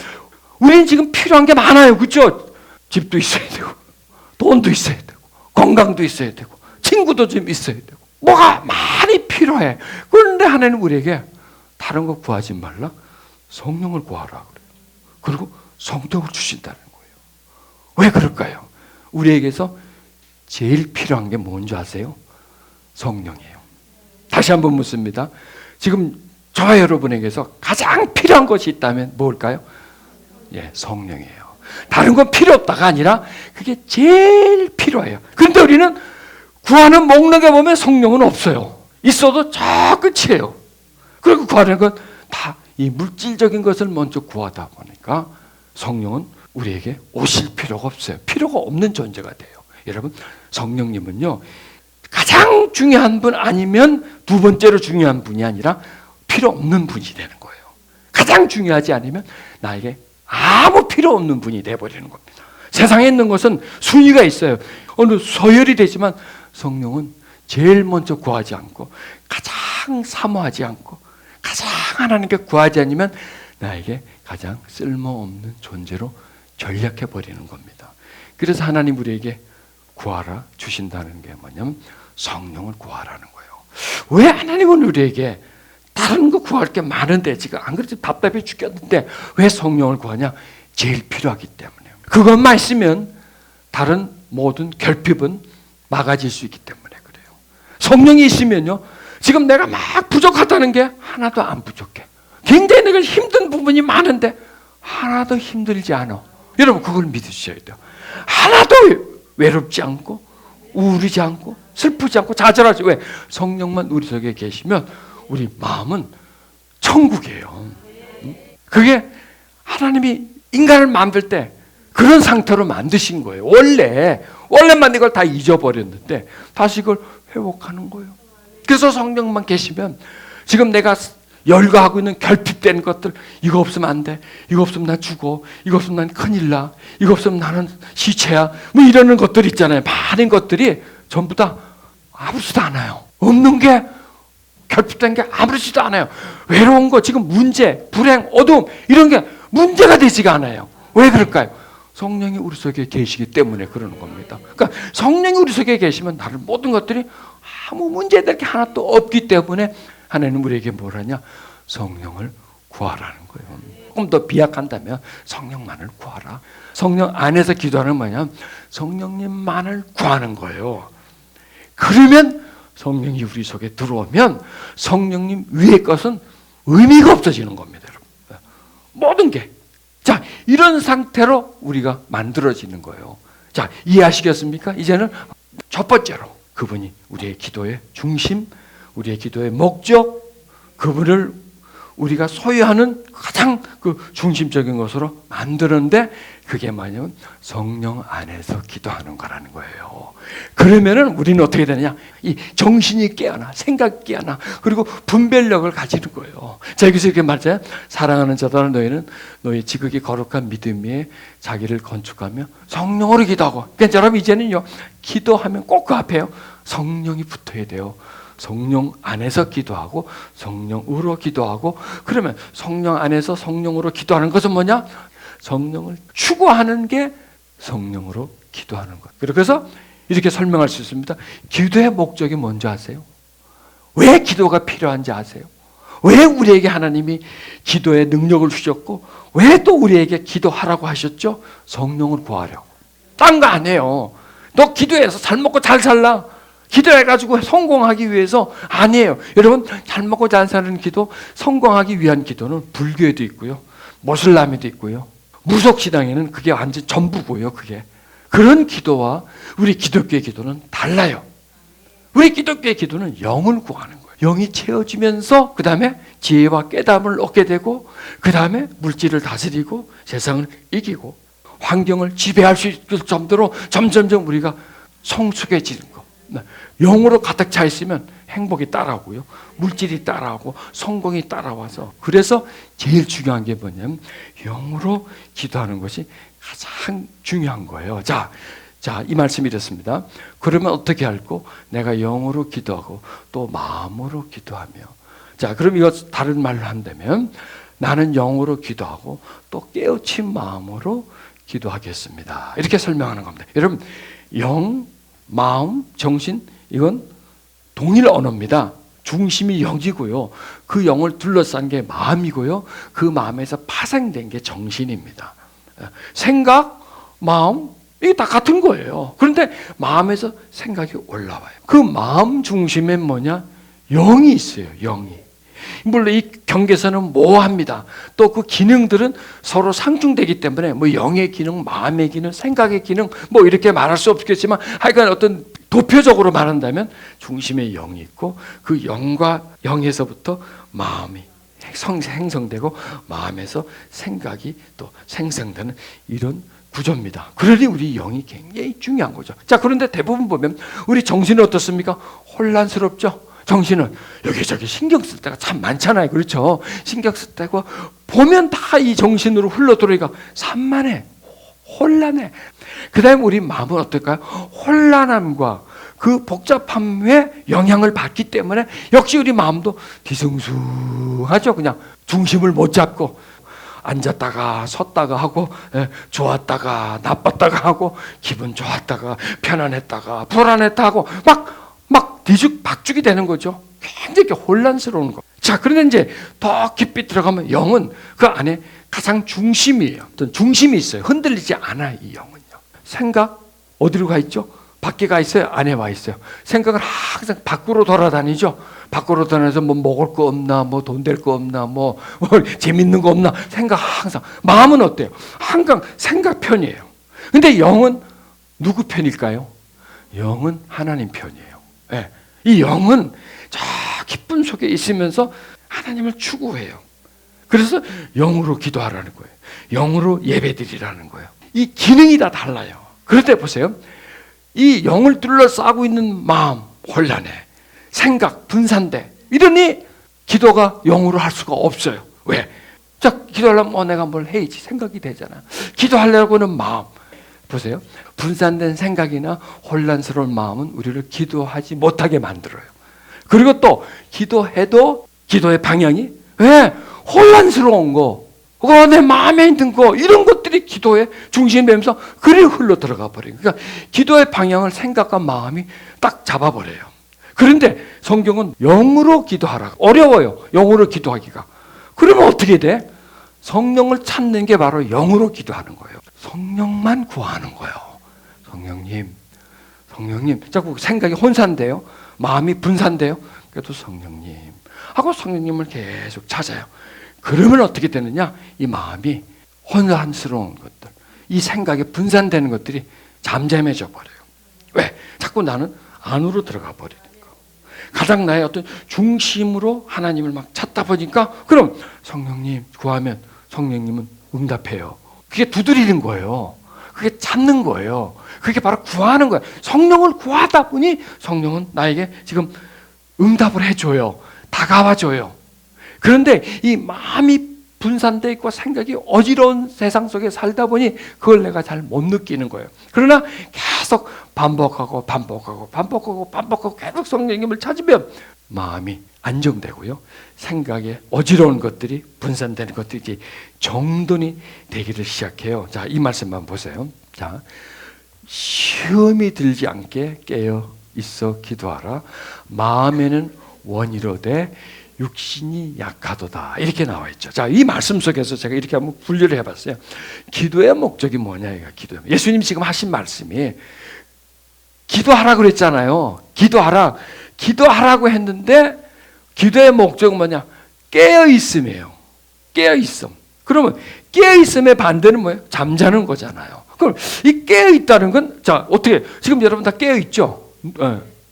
[SPEAKER 1] 우리는 지금 필요한 게 많아요. 그렇죠? 집도 있어야 되고, 돈도 있어야 되고, 건강도 있어야 되고, 친구도 좀 있어야 되고, 뭐가 많이 필요해. 그런데 하나님 우리에게 다른 거 구하지 말라. 성령을 구하라 그래요. 그리고 성령을 주신다는 거예요. 왜 그럴까요? 우리에게서 제일 필요한 게 뭔지 아세요? 성령이에요. 다시 한번 묻습니다. 지금 저와 여러분에게서 가장 필요한 것이 있다면 뭘까요? 예, 성령이에요. 다른 건 필요 없다가 아니라 그게 제일 필요해요. 그런데 우리는 구하는 목록에 보면 성령은 없어요. 있어도 저 끝이에요. 그리고 구하는 건 다 이 물질적인 것을 먼저 구하다 보니까 성령은 우리에게 오실 필요가 없어요. 필요가 없는 존재가 돼요. 여러분, 성령님은요 가장 중요한 분 아니면 두 번째로 중요한 분이 아니라 필요 없는 분이 되는 거예요. 가장 중요하지 않으면 나에게 아무 필요 없는 분이 돼버리는 겁니다. 세상에 있는 것은 순위가 있어요. 어느 서열이 되지만 성령은 제일 먼저 구하지 않고 가장 사모하지 않고 가장 하나님께 구하지 않으면 나에게 가장 쓸모없는 존재로 전락해버리는 겁니다. 그래서 하나님 우리에게 구하라 주신다는 게 뭐냐면 성령을 구하라는 거예요. 왜 하나님은 우리에게 다른 거 구할 게 많은데 지금 안 그래도 답답해 죽겠는데 왜 성령을 구하냐? 제일 필요하기 때문에요. 그것만 있으면 다른 모든 결핍은 막아질 수 있기 때문에 그래요. 성령이 있으면요 지금 내가 막 부족하다는 게 하나도 안 부족해. 굉장히 내가 힘든 부분이 많은데 하나도 힘들지 않아. 여러분 그걸 믿으셔야 돼요. 하나도 외롭지 않고 우울하지 않고 슬프지 않고 좌절하지. 왜? 성령만 우리 속에 계시면 우리 마음은 천국이에요. 그게 하나님이 인간을 만들 때 그런 상태로 만드신 거예요. 원래만 이걸 다 잊어버렸는데 다시 이걸 회복하는 거예요. 그래서 성령만 계시면 지금 내가 열거하고 있는 결핍된 것들, 이거 없으면 안 돼, 이거 없으면 나 죽어, 이거 없으면 난 큰일 나, 이거 없으면 나는 시체야, 뭐 이러는 것들 있잖아요. 많은 것들이 전부 다 아무렇지도 않아요. 없는 게 결핍된 게 아무렇지도 않아요. 외로운 거, 지금 문제, 불행, 어두움 이런 게 문제가 되지가 않아요. 왜 그럴까요? 성령이 우리 속에 계시기 때문에 그러는 겁니다. 그러니까 성령이 우리 속에 계시면 다른 모든 것들이 아무 문제될 게 하나도 없기 때문에 하나님 우리에게 뭘 하냐? 성령을 구하라는 거예요. 조금 더 비약한다면 성령만을 구하라. 성령 안에서 기도하는 뭐냐면 성령님만을 구하는 거예요. 그러면 성령이 우리 속에 들어오면 성령님 위의 것은 의미가 없어지는 겁니다, 여러분. 모든 게. 자, 이런 상태로 우리가 만들어지는 거예요. 자, 이해하시겠습니까? 이제는 첫 번째로 그분이 우리의 기도의 중심, 우리의 기도의 목적, 그분을 우리가 소유하는 가장 그 중심적인 것으로 만드는데 그게 뭐냐면 성령 안에서 기도하는 거라는 거예요. 그러면은 우리는 어떻게 되느냐? 이 정신이 깨어나, 생각이 깨어나, 그리고 분별력을 가지는 거예요. 자, 여기서 이렇게 말하잖아요. 사랑하는 자들아 너희는 너희 지극히 거룩한 믿음 위에 자기를 건축하며 성령으로 기도하고. 그러니까 여러분 이제는요, 기도하면 꼭 그 앞에요. 성령이 붙어야 돼요. 성령 안에서 기도하고 성령으로 기도하고. 그러면 성령 안에서 성령으로 기도하는 것은 뭐냐? 성령을 추구하는 게 성령으로 기도하는 것. 그래서 이렇게 설명할 수 있습니다. 기도의 목적이 뭔지 아세요? 왜 기도가 필요한지 아세요? 왜 우리에게 하나님이 기도의 능력을 주셨고 왜 또 우리에게 기도하라고 하셨죠? 성령을 구하려고. 딴 거 아니에요. 너 기도해서 잘 먹고 잘 살라. 기도해가지고 성공하기 위해서 아니에요. 여러분, 잘 먹고 잘 사는 기도, 성공하기 위한 기도는 불교에도 있고요, 모슬람에도 있고요, 무속시당에는 그게 완전 전부고요. 그게 그런 기도와 우리 기독교의 기도는 달라요. 우리 기독교의 기도는 영을 구하는 거예요. 영이 채워지면서 그 다음에 지혜와 깨달음을 얻게 되고 그 다음에 물질을 다스리고 세상을 이기고 환경을 지배할 수 있을 정도로 점점점 우리가 성숙해지는 거. 영으로 가득 차 있으면 행복이 따라오고요, 물질이 따라오고 성공이 따라와서, 그래서 제일 중요한 게 뭐냐면 영으로 기도하는 것이 가장 중요한 거예요. 자, 이 말씀이 이렇습니다. 그러면 어떻게 할고? 내가 영으로 기도하고 또 마음으로 기도하며. 자, 그럼 이거 다른 말로 한다면 나는 영으로 기도하고 또 깨우친 마음으로 기도하겠습니다. 이렇게 설명하는 겁니다. 여러분, 영, 마음, 정신, 이건 동일 언어입니다. 중심이 영이고요, 그 영을 둘러싼 게 마음이고요, 그 마음에서 파생된 게 정신입니다. 생각, 마음, 이게 다 같은 거예요. 그런데 마음에서 생각이 올라와요. 그 마음 중심에 뭐냐? 영이 있어요. 영이. 물론 이 경계선은 모호합니다. 또 그 기능들은 서로 상충되기 때문에 뭐 영의 기능, 마음의 기능, 생각의 기능 뭐 이렇게 말할 수 없겠지만 하여간 어떤 도표적으로 말한다면 중심에 영이 있고 그 영과 영에서부터 마음이 생성되고 마음에서 생각이 또 생성되는 이런 구조입니다. 그러니 우리 영이 굉장히 중요한 거죠. 자, 그런데 대부분 보면 우리 정신은 어떻습니까? 혼란스럽죠? 정신은 여기저기 신경 쓸 때가 참 많잖아요. 그렇죠? 신경 쓸 때고 보면 다 이 정신으로 흘러들어오니까 산만해, 혼란해. 그 다음에 우리 마음은 어떨까요? 혼란함과 그 복잡함에 영향을 받기 때문에 역시 우리 마음도 뒤숭숭하죠. 그냥 중심을 못 잡고 앉았다가 섰다가 하고, 좋았다가 나빴다가 하고, 기분 좋았다가 편안했다가 불안했다 하고 막 뒤죽박죽이 되는 거죠. 굉장히 혼란스러운 거. 자, 그런데 이제 더 깊이 들어가면 영은 그 안에 가장 중심이에요. 어떤 중심이 있어요. 흔들리지 않아요, 이 영은요. 생각 어디로 가 있죠? 밖에 가 있어요? 안에 와 있어요? 생각은 항상 밖으로 돌아다니죠. 밖으로 돌아다녀서 뭐 먹을 거 없나, 뭐 돈 될 거 없나, 뭐 재밌는 거 없나, 생각 항상. 마음은 어때요? 항상 생각 편이에요. 근데 영은 누구 편일까요? 영은 하나님 편이에요. 네. 이 영은 저 기쁨 속에 있으면서 하나님을 추구해요. 그래서 영으로 기도하라는 거예요. 영으로 예배드리라는 거예요. 이 기능이 다 달라요. 그럴 때 보세요. 이 영을 둘러싸고 있는 마음 혼란해, 생각 분산돼, 이러니 기도가 영으로 할 수가 없어요. 왜? 자, 기도하려면 내가 뭘 해야지 생각이 되잖아. 기도하려고는 마음 보세요. 분산된 생각이나 혼란스러운 마음은 우리를 기도하지 못하게 만들어요. 그리고 또 기도해도 기도의 방향이 왜? 혼란스러운 거, 내 마음에 있는 거, 이런 것들이 기도의 중심이 되면서 그리 흘러 들어가 버려요. 그러니까 기도의 방향을 생각과 마음이 딱 잡아버려요. 그런데 성경은 영으로 기도하라. 어려워요. 영으로 기도하기가. 그러면 어떻게 돼? 성령을 찾는 게 바로 영으로 기도하는 거예요. 성령만 구하는 거예요. 성령님. 자꾸 생각이 혼산돼요. 마음이 분산돼요. 그래도 성령님 하고 성령님을 계속 찾아요. 그러면 어떻게 되느냐? 이 마음이 혼란스러운 것들, 이 생각이 분산되는 것들이 잠잠해져 버려요. 왜? 자꾸 나는 안으로 들어가 버리니까. 가장 나의 어떤 중심으로 하나님을 막 찾다 보니까, 그럼 성령님 구하면 성령님은 응답해요. 그게 두드리는 거예요. 그게 찾는 거예요. 그게 바로 구하는 거예요. 성령을 구하다 보니 성령은 나에게 지금 응답을 해줘요. 다가와줘요. 그런데 이 마음이 분산되어 있고 생각이 어지러운 세상 속에 살다 보니 그걸 내가 잘 못 느끼는 거예요. 그러나 계속 반복하고 계속 성령님을 찾으면 마음이 안정되고요. 생각에 어지러운 것들이 분산되는 것들이 정돈이 되기를 시작해요. 자, 이 말씀만 보세요. 자, 시험이 들지 않게 깨어 있어 기도하라. 마음에는 원이로되 육신이 약하도다. 이렇게 나와 있죠. 자, 이 말씀 속에서 제가 이렇게 한번 분류를 해봤어요. 기도의 목적이 뭐냐, 이거 기도. 예수님 지금 하신 말씀이 기도하라고 그랬잖아요. 기도하라고 했는데 기도의 목적은 뭐냐? 깨어 있음이에요. 깨어 있음. 그러면 깨어 있음의 반대는 뭐예요? 잠자는 거잖아요. 그럼 이 깨어 있다는 건, 자, 어떻게 지금 여러분 다 깨어 있죠?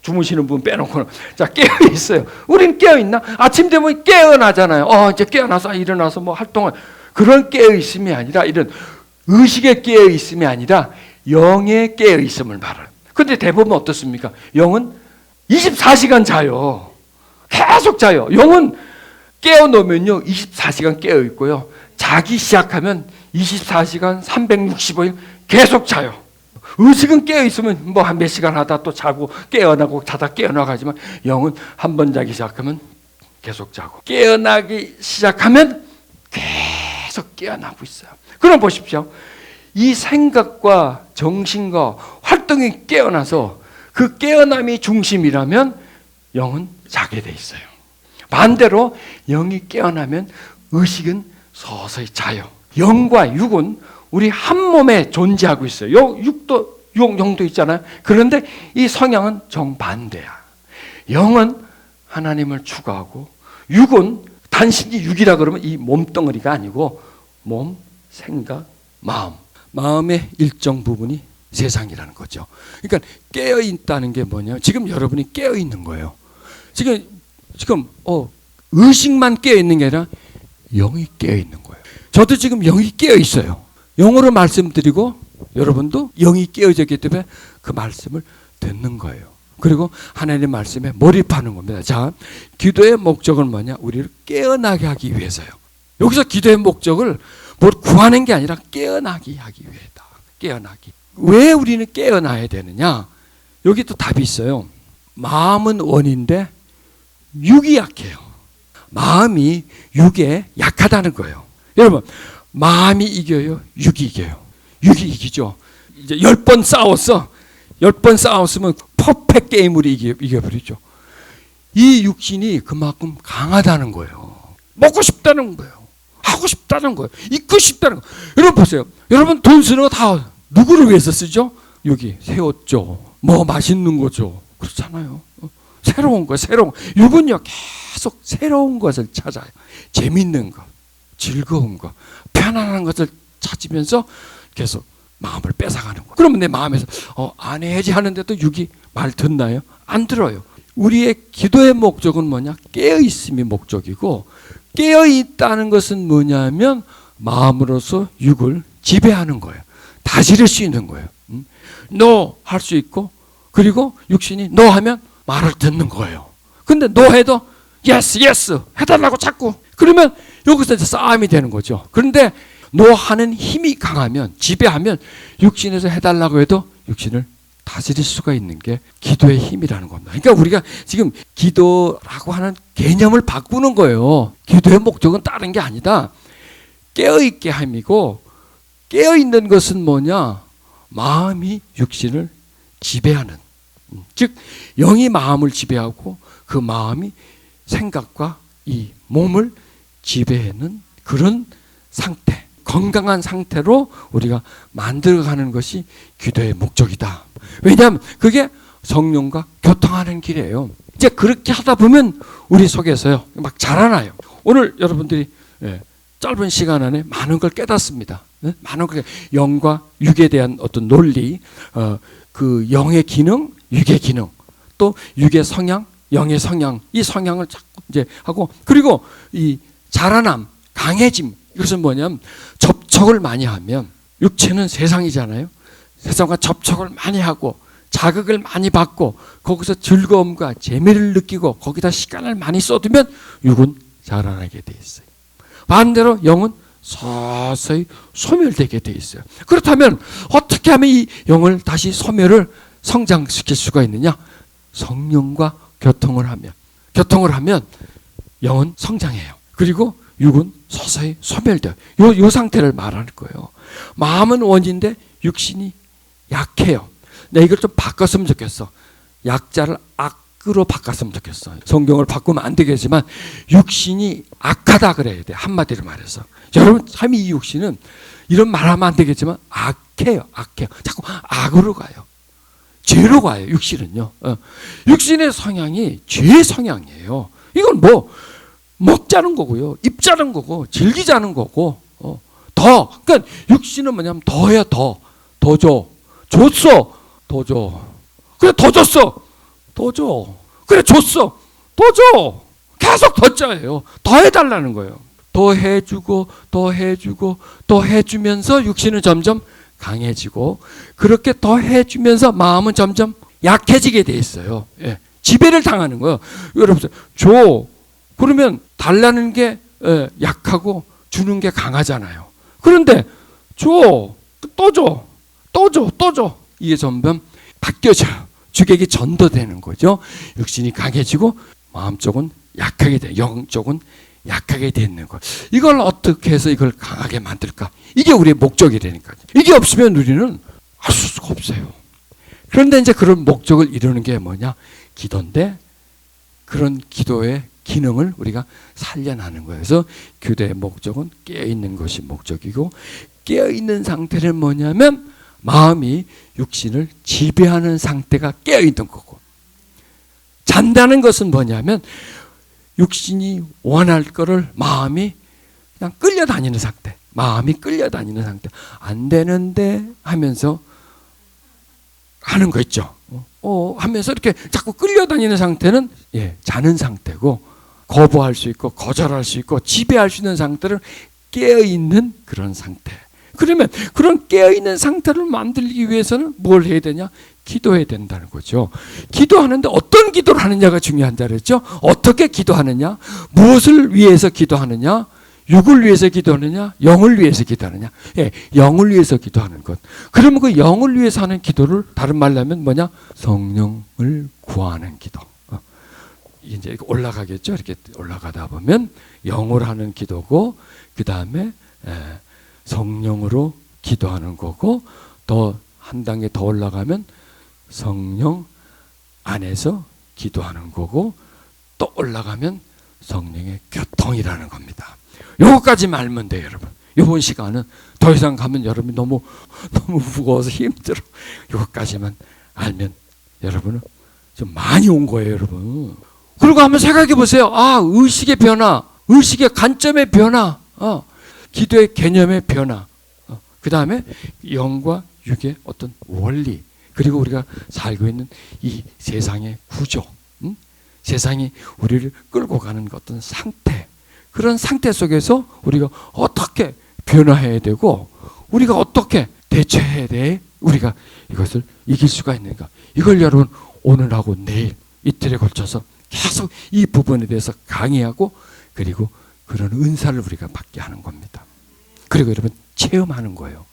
[SPEAKER 1] 주무시는 분 빼놓고는. 자, 깨어 있어요. 우리는 깨어 있나? 아침 되면 깨어나잖아요. 이제 깨어나서 일어나서 뭐 활동을. 그런 깨어 있음이 아니라, 이런 의식의 깨어 있음이 아니라 영의 깨어 있음을 말해요. 근데 대부분 어떻습니까? 영은 24시간 자요. 계속 자요. 영은 깨어 놓으면요 24시간 깨어 있고요. 자기 시작하면 24시간 365일 계속 자요. 의식은 깨어 있으면 뭐 한 몇 시간 하다 또 자고 깨어나고 자다 깨어나가지만, 영은 한 번 자기 시작하면 계속 자고 깨어나기 시작하면 계속 깨어나고 있어요. 그럼 보십시오. 이 생각과 정신과 활동이 깨어나서 그 깨어남이 중심이라면 영은 자게 돼 있어요. 반대로 영이 깨어나면 의식은 서서히 자요. 영과 육은 우리 한 몸에 존재하고 있어요. 육도 영도 있잖아요. 그런데 이 성향은 정반대야. 영은 하나님을 추구하고 육은 단순히 육이라 그러면 이 몸덩어리가 아니고 몸, 생각, 마음의 일정 부분이 세상이라는 거죠. 그러니까 깨어 있다는 게 뭐냐? 지금 여러분이 깨어 있는 거예요. 지금 의식만 깨어 있는 게 아니라 영이 깨어 있는 거예요. 저도 지금 영이 깨어 있어요. 영어로 말씀드리고 여러분도 영이 깨어졌기 때문에 그 말씀을 듣는 거예요. 그리고 하나님의 말씀에 몰입하는 겁니다. 자, 기도의 목적은 뭐냐? 우리를 깨어나게 하기 위해서요. 여기서 기도의 목적을 뭘 구하는 게 아니라 깨어나게 하기 위해다. 깨어나기. 왜 우리는 깨어나야 되느냐? 여기 또 답이 있어요. 마음은 원인데 육이 약해요. 마음이 육에 약하다는 거예요. 여러분, 마음이 이겨요? 육이 이겨요? 육이 이기죠. 이제 10번 싸웠어. 10번 싸웠으면 퍼펙트 게임으로 이겨버리죠. 이 육신이 그만큼 강하다는 거예요. 먹고 싶다는 거예요. 하고 싶다는 거예요. 있고 싶다는 거예요. 여러분 보세요. 여러분 돈 쓰는 거 다 누구를 위해서 쓰죠? 여기 새 옷 줘. 뭐 맛있는 거 줘. 그렇잖아요. 새로운 거, 육은요 계속 새로운 것을 찾아요. 재밌는 거, 즐거운 거, 편안한 것을 찾으면서 계속 마음을 뺏어가는 거예요. 그러면 내 마음에서 안 해야지 하는데도 육이 말 듣나요? 안 들어요. 우리의 기도의 목적은 뭐냐? 깨어있음이 목적이고, 깨어있다는 것은 뭐냐면 마음으로서 육을 지배하는 거예요. 다스릴 수 있는 거예요. 너 할 수 있고, 그리고 육신이 너 하면 말을 듣는 거예요. 근데 너 해도 예스 해달라고 자꾸. 그러면 여기서 이제 싸움이 되는 거죠. 그런데 너 하는 힘이 강하면, 지배하면 육신에서 해달라고 해도 육신을 다스릴 수가 있는 게 기도의 힘이라는 겁니다. 그러니까 우리가 지금 기도라고 하는 개념을 바꾸는 거예요. 기도의 목적은 다른 게 아니다. 깨어있게 함이고, 깨어있는 것은 뭐냐? 마음이 육신을 지배하는, 즉 영이 마음을 지배하고 그 마음이 생각과 이 몸을 지배하는 그런 상태, 건강한 상태로 우리가 만들어가는 것이 기도의 목적이다. 왜냐하면 그게 성령과 교통하는 길이에요. 이제 그렇게 하다 보면 우리 속에서요 막 자라나요. 오늘 여러분들이 짧은 시간 안에 많은 걸 깨닫습니다. 많은 걸, 영과 육에 대한 어떤 논리, 그 영의 기능, 육의 기능, 또 육의 성향, 영의 성향, 이 성향을 자꾸 이제 하고, 그리고 이 자라남, 강해짐, 이것은 뭐냐면 접촉을 많이 하면, 육체는 세상이잖아요. 세상과 접촉을 많이 하고 자극을 많이 받고 거기서 즐거움과 재미를 느끼고 거기다 시간을 많이 쏟으면 육은 자라나게 돼 있어요. 반대로 영은 서서히 소멸되게 돼 있어요. 그렇다면 어떻게 하면 이 영을 다시 소멸을 성장시킬 수가 있느냐? 성령과 교통을 하면 영은 성장해요. 그리고 육은 서서히 소멸돼요. 요 상태를 말하는 거예요. 마음은 원인데 육신이 약해요. 내가 이걸 좀 바꿨으면 좋겠어. 약자를 악으로 바꿨으면 좋겠어. 성경을 바꾸면 안 되겠지만 육신이 악하다 그래야 돼. 한마디로 말해서. 여러분 참 이 육신은 이런 말하면 안 되겠지만 악해요. 자꾸 악으로 가요. 죄로 가요. 육신은요. 육신의 성향이 죄의 성향이에요. 이건 뭐 먹자는 거고요. 입자는 거고 즐기자는 거고 그러니까 육신은 뭐냐면 더해야 더 줘. 줬어. 더 줘. 그래 더 줬어. 더 줘. 그래 줬어. 더 줘. 계속 더 짜예요. 더 해달라는 거예요. 더 해주고 더 해주고 더 해주면서 육신은 점점 강해지고, 그렇게 더 해주면서 마음은 점점 약해지게 돼 있어요. 지배를 당하는 거예요. 여러분 줘. 그러면 달라는 게 약하고 주는 게 강하잖아요. 그런데 줘. 또 줘. 또 줘. 또 줘. 이게 점점 바뀌어져요. 주객이 전도되는 거죠. 육신이 강해지고 마음 쪽은 약하게 돼. 영 쪽은 약하게 되는 거. 이걸 어떻게 해서 이걸 강하게 만들까? 이게 우리의 목적이라니까요. 이게 없으면 우리는 할 수가 없어요. 그런데 이제 그런 목적을 이루는 게 뭐냐? 기도인데, 그런 기도의 기능을 우리가 살려나는 거예요. 그래서 기도의 목적은 깨어있는 것이 목적이고, 깨어있는 상태는 뭐냐면 마음이 육신을 지배하는 상태가 깨어있는 거고, 잔다는 것은 뭐냐면 육신이 원할 거를 마음이 그냥 끌려다니는 상태. 마음이 끌려다니는 상태. 안 되는데 하면서 하는 거 있죠. 하면서 이렇게 자꾸 끌려다니는 상태는 자는 상태고, 거부할 수 있고 거절할 수 있고 지배할 수 있는 상태를 깨어있는 그런 상태. 그러면 그런 깨어있는 상태를 만들기 위해서는 뭘 해야 되냐? 기도해야 된다는 거죠. 기도하는데 어떤 기도를 하느냐가 중요한다 그랬죠. 어떻게 기도하느냐? 무엇을 위해서 기도하느냐? 육을 위해서 기도하느냐? 영을 위해서 기도하느냐? 영을 위해서 기도하는 것. 그러면 그 영을 위해서 하는 기도를 다른 말로 하면 뭐냐? 성령을 구하는 기도. 이제 올라가겠죠. 이렇게 올라가다 보면 영으로 하는 기도고, 그 다음에 성령으로 기도하는 거고, 더 한 단계 더 올라가면 성령 안에서 기도하는 거고, 또 올라가면 성령의 교통이라는 겁니다. 요거까지만 알면 돼요, 여러분. 이번 시간은 더 이상 가면 여러분이 너무 무거워서 힘들어. 요거까지만 알면 여러분은 좀 많이 온 거예요, 여러분. 그리고 한번 생각해 보세요. 의식의 변화, 의식의 관점의 변화, 기도의 개념의 변화, 그 다음에 영과 육의 어떤 원리, 그리고 우리가 살고 있는 이 세상의 구조, 세상이 우리를 끌고 가는 어떤 상태, 그런 상태 속에서 우리가 어떻게 변화해야 되고 우리가 어떻게 대처해야 돼, 우리가 이것을 이길 수가 있는가, 이걸 여러분 오늘하고 내일 이틀에 걸쳐서 계속 이 부분에 대해서 강의하고, 그리고 그런 은사를 우리가 받게 하는 겁니다. 그리고 여러분 체험하는 거예요.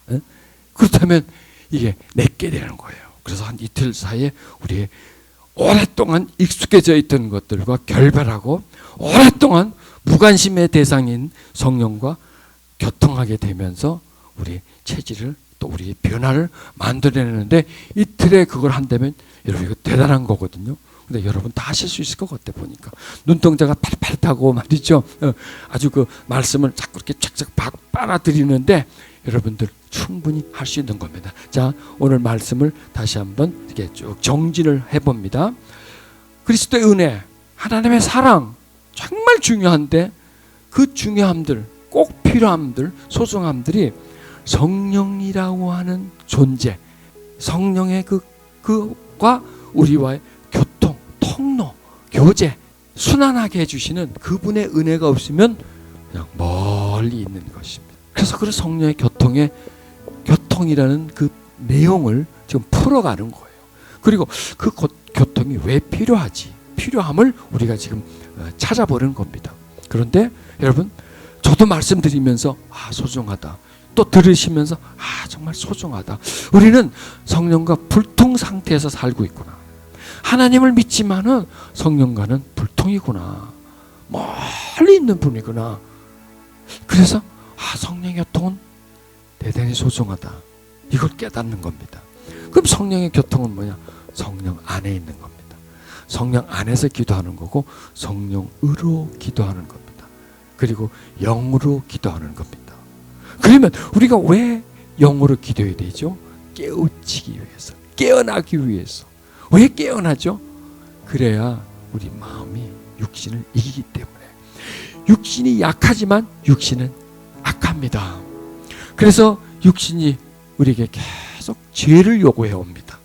[SPEAKER 1] 그렇다면 이게 내게 되는 거예요. 그래서 한 이틀 사이에 우리 오랫동안 익숙해져 있던 것들과 결별하고 오랫동안 무관심의 대상인 성령과 교통하게 되면서 우리 체질을 또 우리의 변화를 만들어내는데 이틀에 그걸 한다면 여러분 이거 대단한 거거든요. 근데 여러분 다 하실 수 있을 것 같아 보니까. 눈동자가 파릇파릇하고 말이죠. 아주 그 말씀을 자꾸 이렇게 쫙쫙 빨아들이는데 여러분들 충분히 할 수 있는 겁니다. 자, 오늘 말씀을 다시 한번 이렇게 쭉 정진을 해봅니다. 그리스도의 은혜, 하나님의 사랑 정말 중요한데 그 중요함들, 꼭 필요함들, 소중함들이 성령이라고 하는 존재, 성령의 그과 우리와의 교통, 통로, 교제, 순환하게 해주시는 그분의 은혜가 없으면 그냥 멀리 있는 것입니다. 그래서 그 성령의 교통이라는 그 내용을 지금 풀어가는 거예요. 그리고 그 교통이 왜 필요하지? 필요함을 우리가 지금 찾아보는 겁니다. 그런데 여러분, 저도 말씀드리면서 소중하다. 또 들으시면서 정말 소중하다. 우리는 성령과 불통 상태에서 살고 있구나. 하나님을 믿지만은 성령과는 불통이구나. 멀리 있는 분이구나. 그래서 성령의 교통은 대단히 소중하다. 이걸 깨닫는 겁니다. 그럼 성령의 교통은 뭐냐? 성령 안에 있는 겁니다. 성령 안에서 기도하는 거고 성령으로 기도하는 겁니다. 그리고 영으로 기도하는 겁니다. 그러면 우리가 왜 영으로 기도해야 되죠? 깨우치기 위해서, 깨어나기 위해서. 왜 깨어나죠? 그래야 우리 마음이 육신을 이기기 때문에. 육신이 약하지만 육신은 악합니다. 그래서 육신이 우리에게 계속 죄를 요구해 옵니다.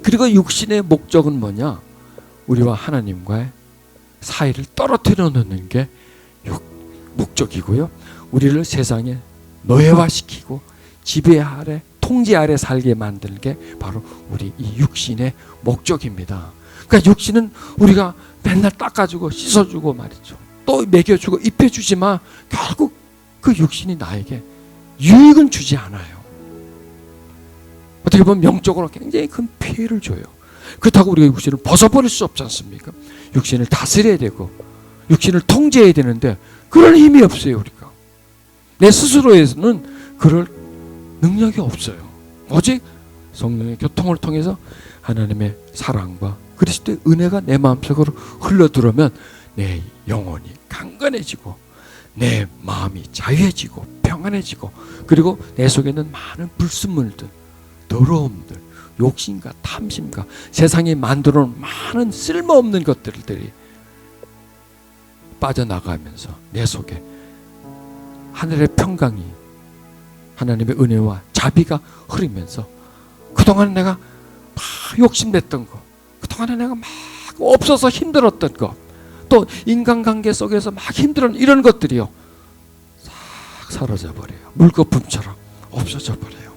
[SPEAKER 1] 그리고 육신의 목적은 뭐냐? 우리와 하나님과의 사이를 떨어뜨려 놓는 게 목적이고요. 우리를 세상에 노예화시키고 지배 아래, 통제 아래 살게 만드는 게 바로 우리 이 육신의 목적입니다. 그러니까 육신은 우리가 맨날 닦아주고 씻어주고 말이죠. 또 먹여주고 입혀주지만 결국 그 육신이 나에게 유익은 주지 않아요. 어떻게 보면 영적으로 굉장히 큰 피해를 줘요. 그렇다고 우리가 육신을 벗어버릴 수 없지 않습니까? 육신을 다스려야 되고 육신을 통제해야 되는데 그럴 힘이 없어요. 우리가 내 스스로에서는 그럴 능력이 없어요. 오직 성령의 교통을 통해서 하나님의 사랑과 그리스도의 은혜가 내 마음속으로 흘러들어오면 내 영혼이 강건해지고 내 마음이 자유해지고 평안해지고 그리고 내 속에 있는 많은 불순물들, 더러움들, 욕심과 탐심과 세상이 만들어 놓은 많은 쓸모없는 것들이 빠져나가면서 내 속에 하늘의 평강이 하나님의 은혜와 자비가 흐르면서 그동안 내가 막 욕심냈던 거, 그동안에 내가 막 없어서 힘들었던 거, 또 인간관계 속에서 막 힘들었던 이런 것들이요 싹 사라져 버려요. 물거품처럼 없어져 버려요.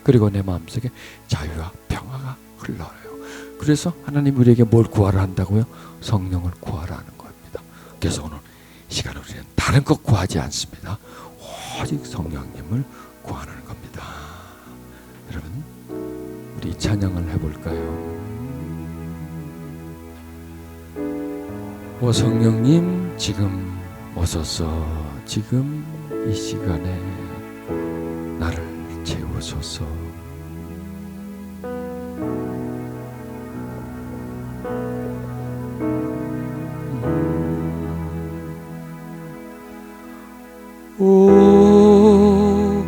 [SPEAKER 1] 그리고 내 마음속에 자유와 평화가 흘러요. 그래서 하나님 우리에게 뭘 구하라 한다고요? 성령을 구하라 하는 겁니다. 그래서 오늘 시간에 우리는 다른 것 구하지 않습니다. 오직 성령님을 구하는 겁니다. 여러분, 우리 찬양을 해볼까요? 오 성령님, 지금 오소서. 지금 이 시간에 나를 채우소서. 오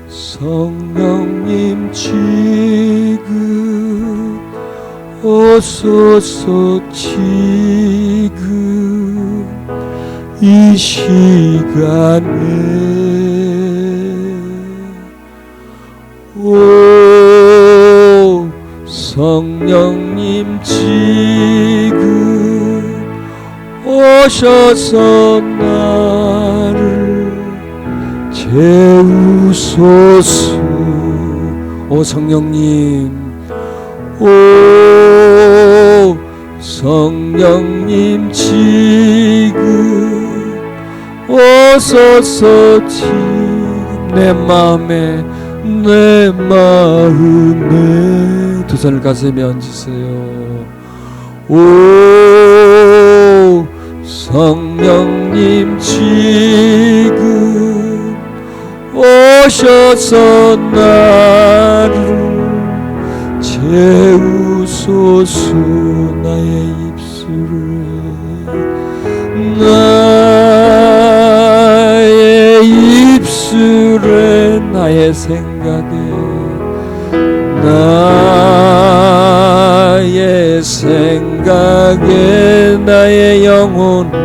[SPEAKER 1] 성령님, 지금 오소서. 지금 이 시간에 오 성령님, 지금 오셔서 나를 채우소서. 오 성령님, 오 성령님, 지금 오소서. 지금 내 마음에 두 손을 가슴에 얹으세요. 오
[SPEAKER 2] 성령님 지금 오셔서 나를 채우소서. 나의 입술에 나의 생각에 나의 영혼에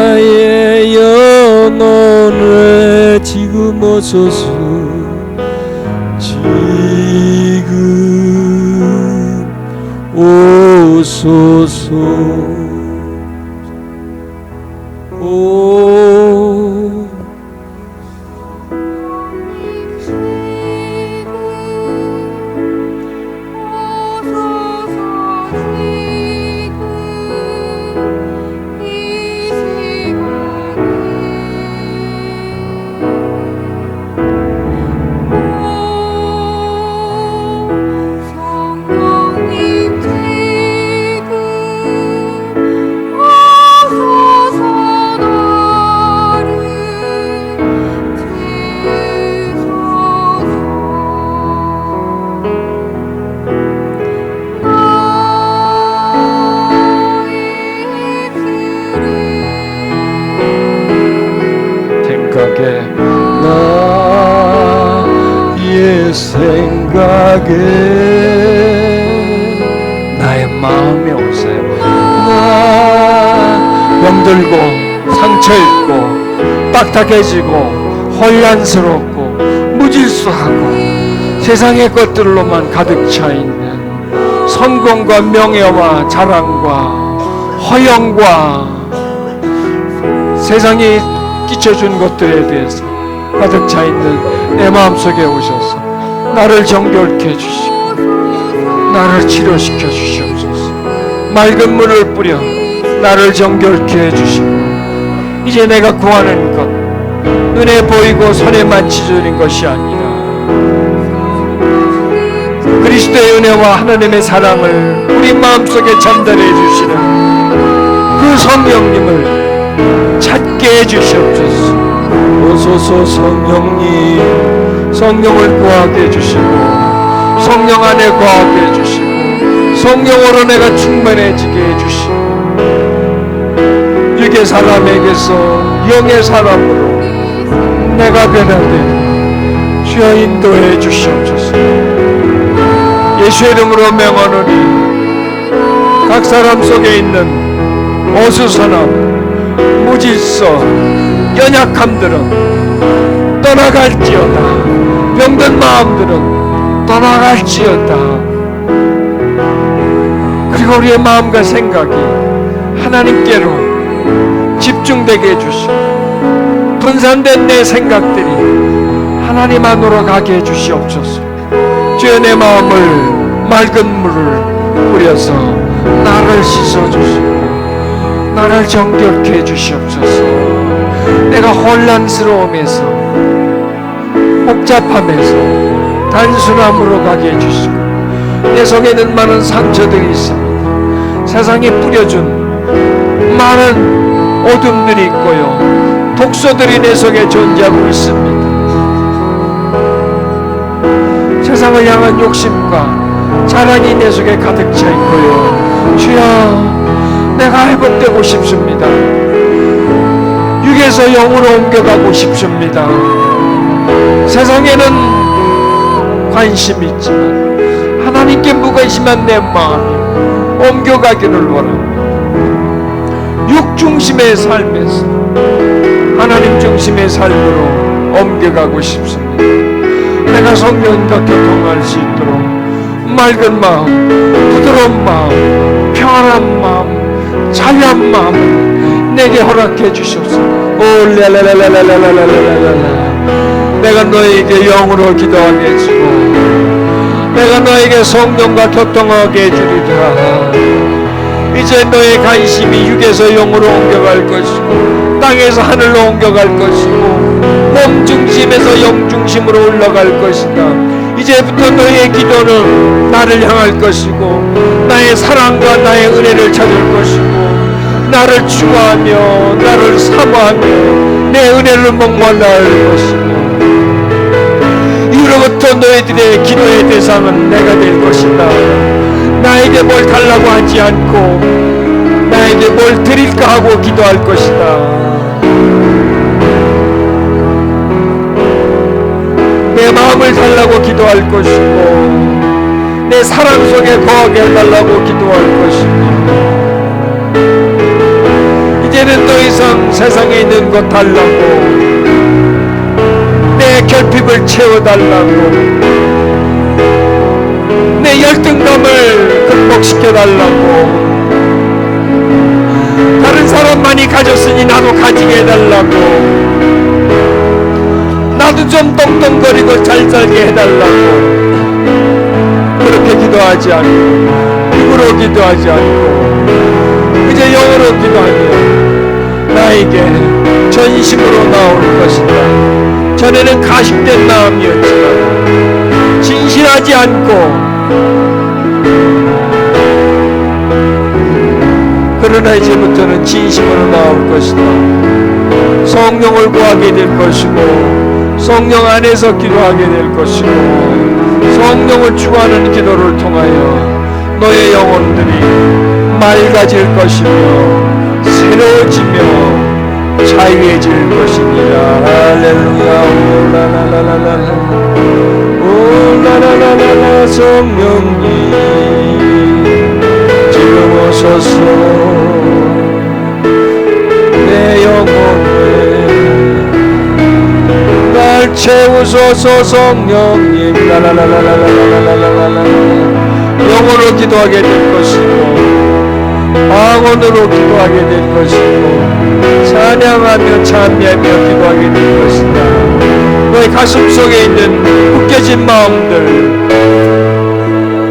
[SPEAKER 2] 나의 영혼에 지금 오소서. 지금 오소서. 나의 생각에
[SPEAKER 1] 나의 마음에 오세요. 나 병들고 상처 입고 딱딱해지고 혼란스럽고 무질서하고 세상의 것들로만 가득 차 있는 성공과 명예와 자랑과 허영과 세상이 끼쳐준 것들에 대해서 가득 차 있는 내 마음속에 오셔서 나를 정결케 해주시고 나를 치료시켜 주시옵소서. 맑은 물을 뿌려 나를 정결케 해주시고 이제 내가 구하는 것 눈에 보이고 손에 만지어진 것이 아니라 그리스도의 은혜와 하나님의 사랑을 우리 마음속에 전달해 주시는 그 성령님을 찾게 해주시옵소서.
[SPEAKER 2] 오소서. 성령님,
[SPEAKER 1] 성령을 구하게 해주시고 성령 안에 거하게 해주시고 성령으로 내가 충만해지게 해주시고 육의 사람에게서 영의 사람으로 내가 변화되는 주여 인도해 주시옵소서. 예수의 이름으로 명하노니 각 사람 속에 있는 어수선함, 무질서, 연약함들은 떠나갈지어다. 병든 마음들은 떠나갈지어다. 그리고 우리의 마음과 생각이 하나님께로 집중되게 해주시고 분산된 내 생각들이 하나님 안으로 가게 해주시옵소서. 주여 내 마음을 맑은 물을 뿌려서 나를 씻어주시고 나를 정결케 해주시옵소서. 내가 혼란스러움에서 복잡함에서 단순함으로 가게 해주시고 내 속에는 많은 상처들이 있습니다. 세상에 뿌려준 많은 어둠들이 있고요 독소들이 내 속에 존재하고 있습니다. 세상을 향한 욕심과 자랑이 내 속에 가득 차 있고요 주여 내가 회복되고 싶습니다. 육에서 영으로 옮겨가고 싶습니다. 세상에는 관심이 있지만 하나님께 무관심한 내 마음이 옮겨가기를 원합니다. 육 중심의 삶에서 하나님 중심의 삶으로 옮겨가고 싶습니다. 내가 성령과 교통할 수 있도록 맑은 마음, 부드러운 마음, 평안한 마음, 자유한 마음 내게 허락해 주셔서 내가 너에게 영으로 기도하게 해주고 내가 너에게 성령과 교통하게 해주리라. 이제 너의 관심이 육에서 영으로 옮겨갈 것이고 땅에서 하늘로 옮겨갈 것이고 몸 중심에서 영 중심으로 올라갈 것이다.
[SPEAKER 2] 이제부터 너의 기도는 나를 향할 것이고 나의 사랑과 나의 은혜를 찾을 것이고 나를 추구하며 나를 사모하며 내 은혜를 목말라 할 것이고 이후로부터 너희들의 기도의 대상은 내가 될 것이다. 나에게 뭘 달라고 하지 않고 나에게 뭘 드릴까 하고 기도할 것이다. 내 마음을 달라고 기도할 것이고 내 사랑 속에 거하게 해달라고 기도할 것이고 이제는 더 이상 세상에 있는 것 달라고 내 결핍을 채워달라고 내 열등감을 극복시켜달라고 다른 사람만이 가졌으니 나도 가지게 해달라고 나도 좀 똥똥거리고 잘 살게 해달라고 그렇게 기도하지 않고 입으로 기도하지 않고 이제 영으로 기도하며 나에게 전심으로 나올 것이다. 전에는 가식된 마음이었지만 진실하지 않고 그러나 이제부터는 진심으로 나올 것이다. 성령을 구하게 될 것이고 성령 안에서 기도하게 될 것이고 성령을 추구하는 기도를 통하여 너의 영혼들이 맑아질 것이며 새로워지며 자유해질 것이니라. 할렐루야. 오라라라라라 오라라라라라. 성령님 지금 오소서 내 영혼에 날 채우소서. 성령님 라라라라라라라라라라. 영어로 기도하게 될 것이고 방언으로 기도하게 될 것이고 찬양하며 찬미하며 기도하게 될 것이다. 너의 가슴 속에 있는 묶여진 마음들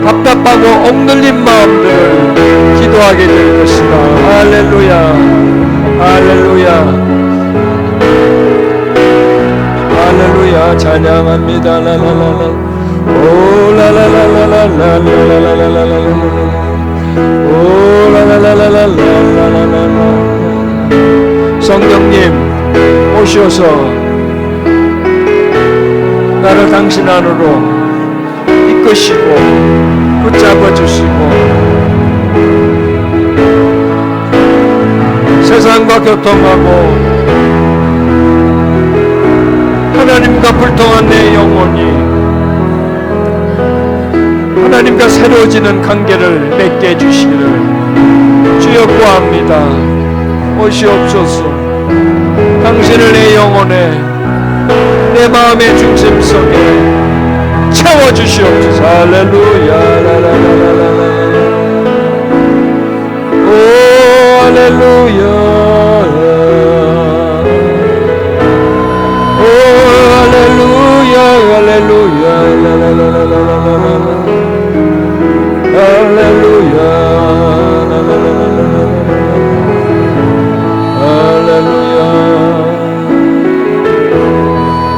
[SPEAKER 2] 답답하고 억눌린 마음들을 기도하게 될 것이다. 할렐루야 할렐루야 할렐루야. 찬양합니다. 라라라라 오 라라라라라라라라라라라라 오 라라라라라라라라라. 성령님 오셔서 나를 당신 안으로 이끄시고 붙잡아 주시고 세상과 교통하고 하나님과 불통한 내 영혼이 하나님과 새로워지는 관계를 맺게 해주시기를 주여 구합니다. 오시옵소서. 당신을 내 영혼에 내 마음의 중심 속에 채워주시옵소서. 할렐루야 라라라라라라 오 할렐루야 할렐루야 할렐루야 라라라라라라라 할렐루야 라라라라라라라 할렐루야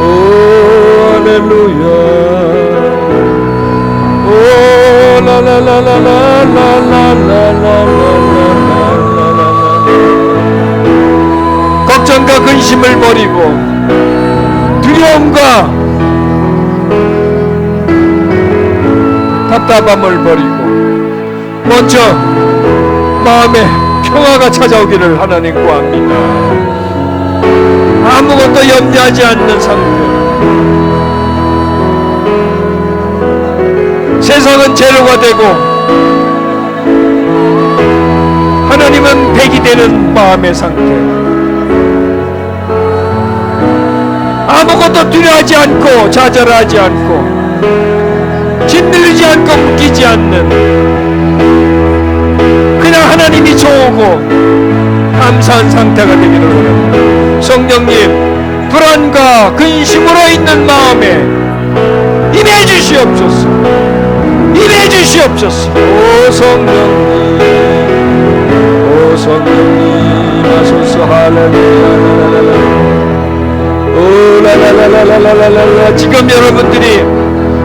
[SPEAKER 2] 오 할렐루야 오 라라라라라라라라라라라라 걱정과 근심을 버리고 두려움과 답답함을 버리고 먼저 마음에 평화가 찾아오기를 하나님 구합니다. 아무것도 염려하지 않는 상태. 세상은 제로가 되고 하나님은 백이 되는 마음의 상태. 아무것도 두려워하지 않고 좌절하지 않고 짓눌리지 않고 묶이지 않는 그냥 하나님이 좋고 감사한 상태가 되기를 원합니다. 성령님 불안과 근심으로 있는 마음에 임해 주시옵소서. 임해 주시옵소서. 오 성령님 오 성령님 하소서. 할렐루야 오 라라라라라라라라. 지금 여러분들이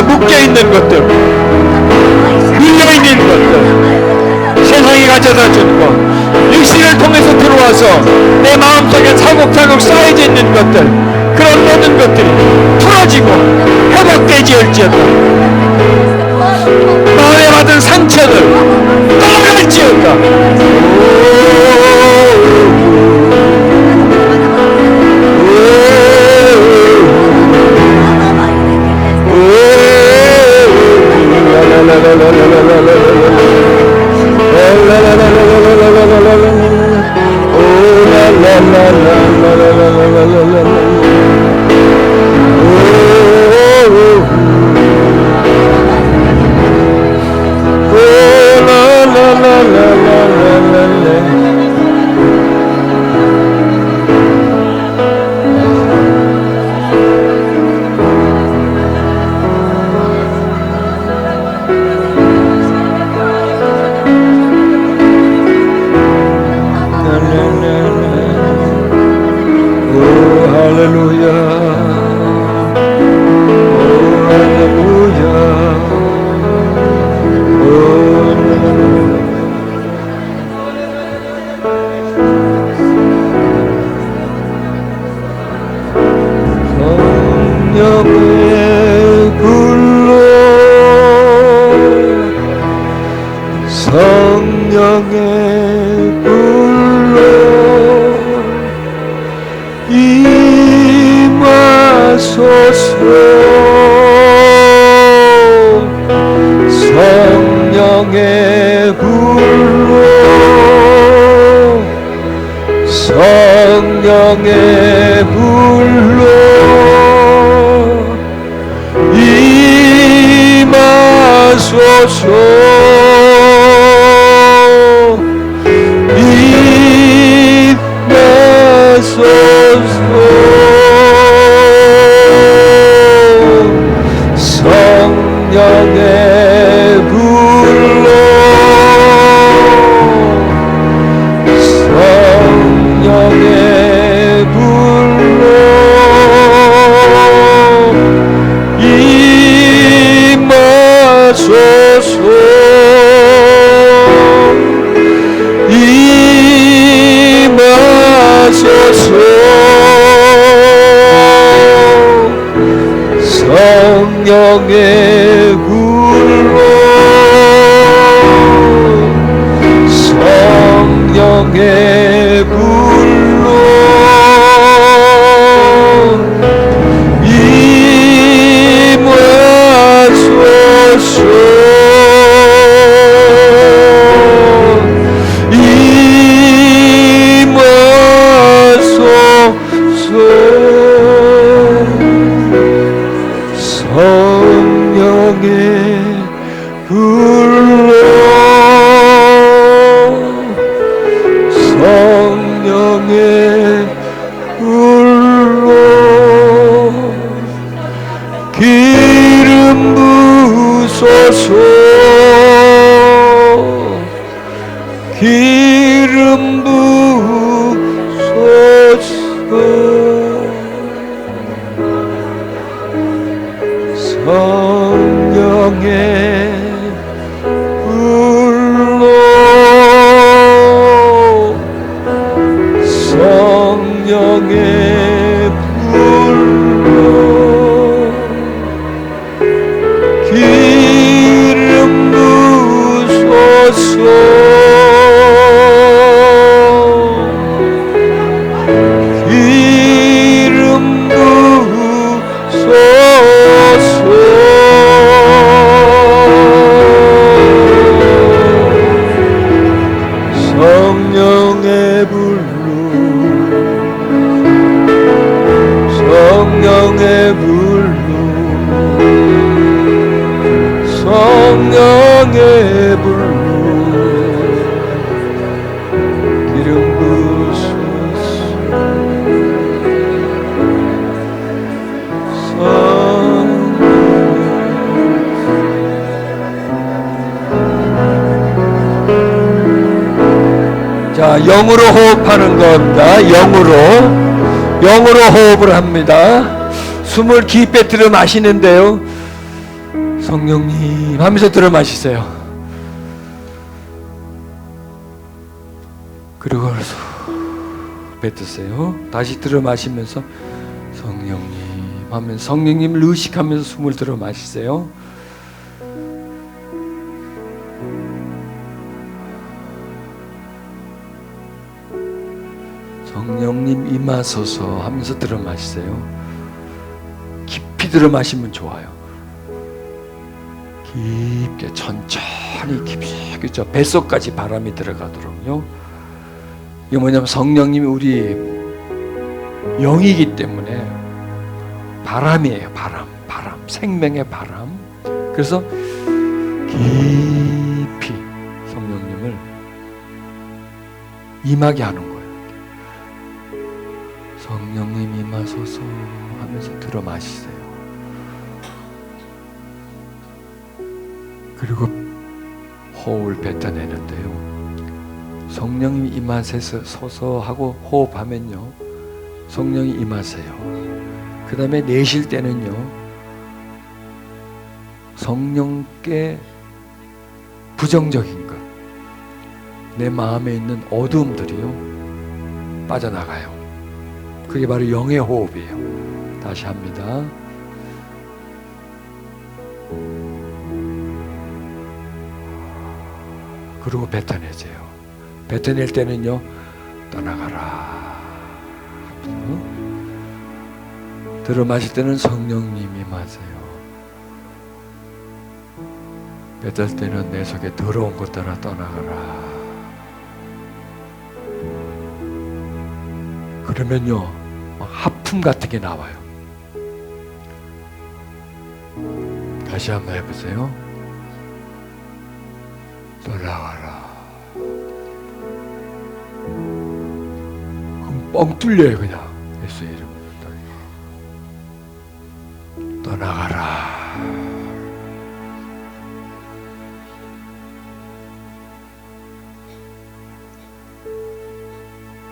[SPEAKER 2] 속에 묶여있는 것들, 밀려있는 것들, 세상이 가져다 준 것, 육신을 통해서 들어와서 내 마음속에 차곡차곡 쌓여져 있는 것들, 그런 모든 것들이 풀어지고 회복되지을지어다. 마음에 받은 상처들 떠나갈지어다. 성령의 불로 임하소서. 성령의 불로, 성령의 불로 성령의 불로, 성령의 불로 임하소서. 성령의 불로, 성령의 불로 임하소서. 성령의 불로, 성령의 불로 기름 부으소서. 기름 부으소서. 성령의 불로, 성령의 불로 기름 부으소서. 기름 부으소서. 성령의 불로, 성령의 불로, 성령의 불로 기름 부으소서. 자, 영으로 호흡하는 겁니다. 영으로 호흡을 합니다. 숨을 깊게 들여 마시는데요,
[SPEAKER 1] 성령님 하면서 들어 마시세요. 그리고 뱉으세요. 다시 들어 마시면서 성령님 하면서 성령님을 의식하면서 숨을 들어 마시세요. 성령님 임하소서 하면서 들어 마시세요. 깊이 들어 마시면 좋아요. 깊게 천천히 깊이 그죠? 뱃속까지 바람이 들어가도록요. 이게 뭐냐면 성령님이 우리 영이기 때문에 바람이에요. 바람 생명의 바람. 그래서 깊이 성령님을 임하게 하는 거예요. 성령님 임하소서 하면서 들어 마시세요. 그리고 호흡을 뱉어내는데요. 성령님 임하소서 하고 호흡하면요, 성령이 임하세요. 그 다음에 내쉴 때는요, 성령께 부정적인 것, 내 마음에 있는 어두움들이요 빠져나가요. 그게 바로 영의 호흡이에요. 다시 합니다. 그리고 뱉어내세요. 뱉어낼 때는요, 떠나가라. 들어 마실 때는 성령님이 마세요. 뱉을 때는 내 속에 더러운 것들아 떠나가라. 그러면요, 하품 같은 게 나와요. 다시 한번 해보세요. 떠나가라. 그럼 뻥 뚫려요. 그냥 예수 이름으로 떠나가라.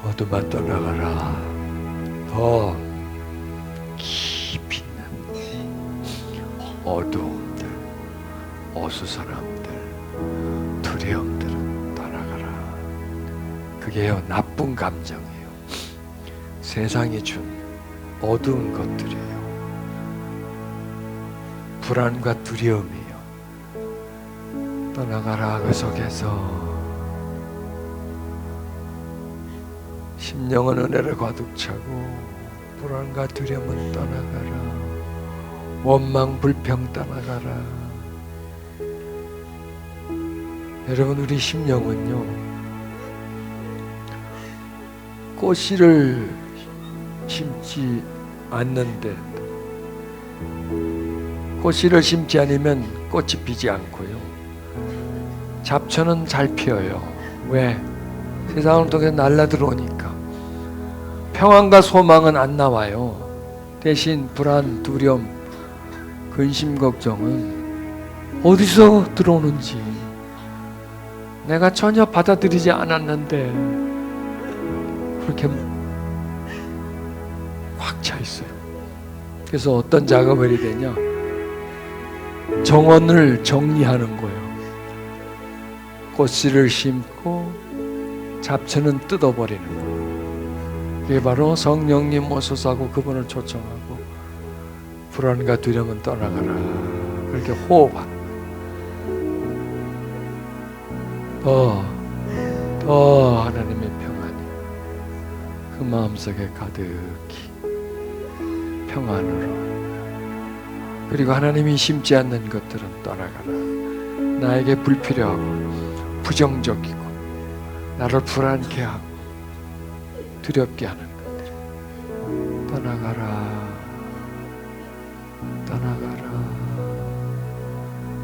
[SPEAKER 1] 어둠아 떠나가라. 더 깊이 있는 어두움들, 어수선함들, 두려움들은 떠나가라. 그게요, 나쁜 감정이에요. 세상이 준 어두운 것들이에요. 불안과 두려움이에요. 떠나가라. 그 속에서 심령은 은혜를 가득 차고 불안과 두려움은 떠나가라. 원망 불평 떠나가라. 여러분, 우리 심령은요, 꽃씨를 심지 않는데, 꽃씨를 심지 않으면 꽃이 피지 않고요, 잡초는 잘 피어요. 왜? 세상을 통해 날라들어오니까. 평안과 소망은 안 나와요. 대신 불안, 두려움, 근심, 걱정은 어디서 들어오는지 내가 전혀 받아들이지 않았는데 그렇게 꽉 차 있어요. 그래서 어떤 작업을 해야 되냐, 정원을 정리하는 거예요. 꽃씨를 심고 잡초는 뜯어버리는 거예요. 그게 바로 성령님 오소서 하고 그분을 초청하고 불안과 두려움은 떠나가라. 그렇게 호흡하는 거예요. 더 하나님의 평안이 그 마음속에 가득히 평안으로. 그리고 하나님이 심지 않는 것들은 떠나가라. 나에게 불필요하고 부정적이고 나를 불안케 하고 두렵게 하는 것들 떠나가라. 떠나가라.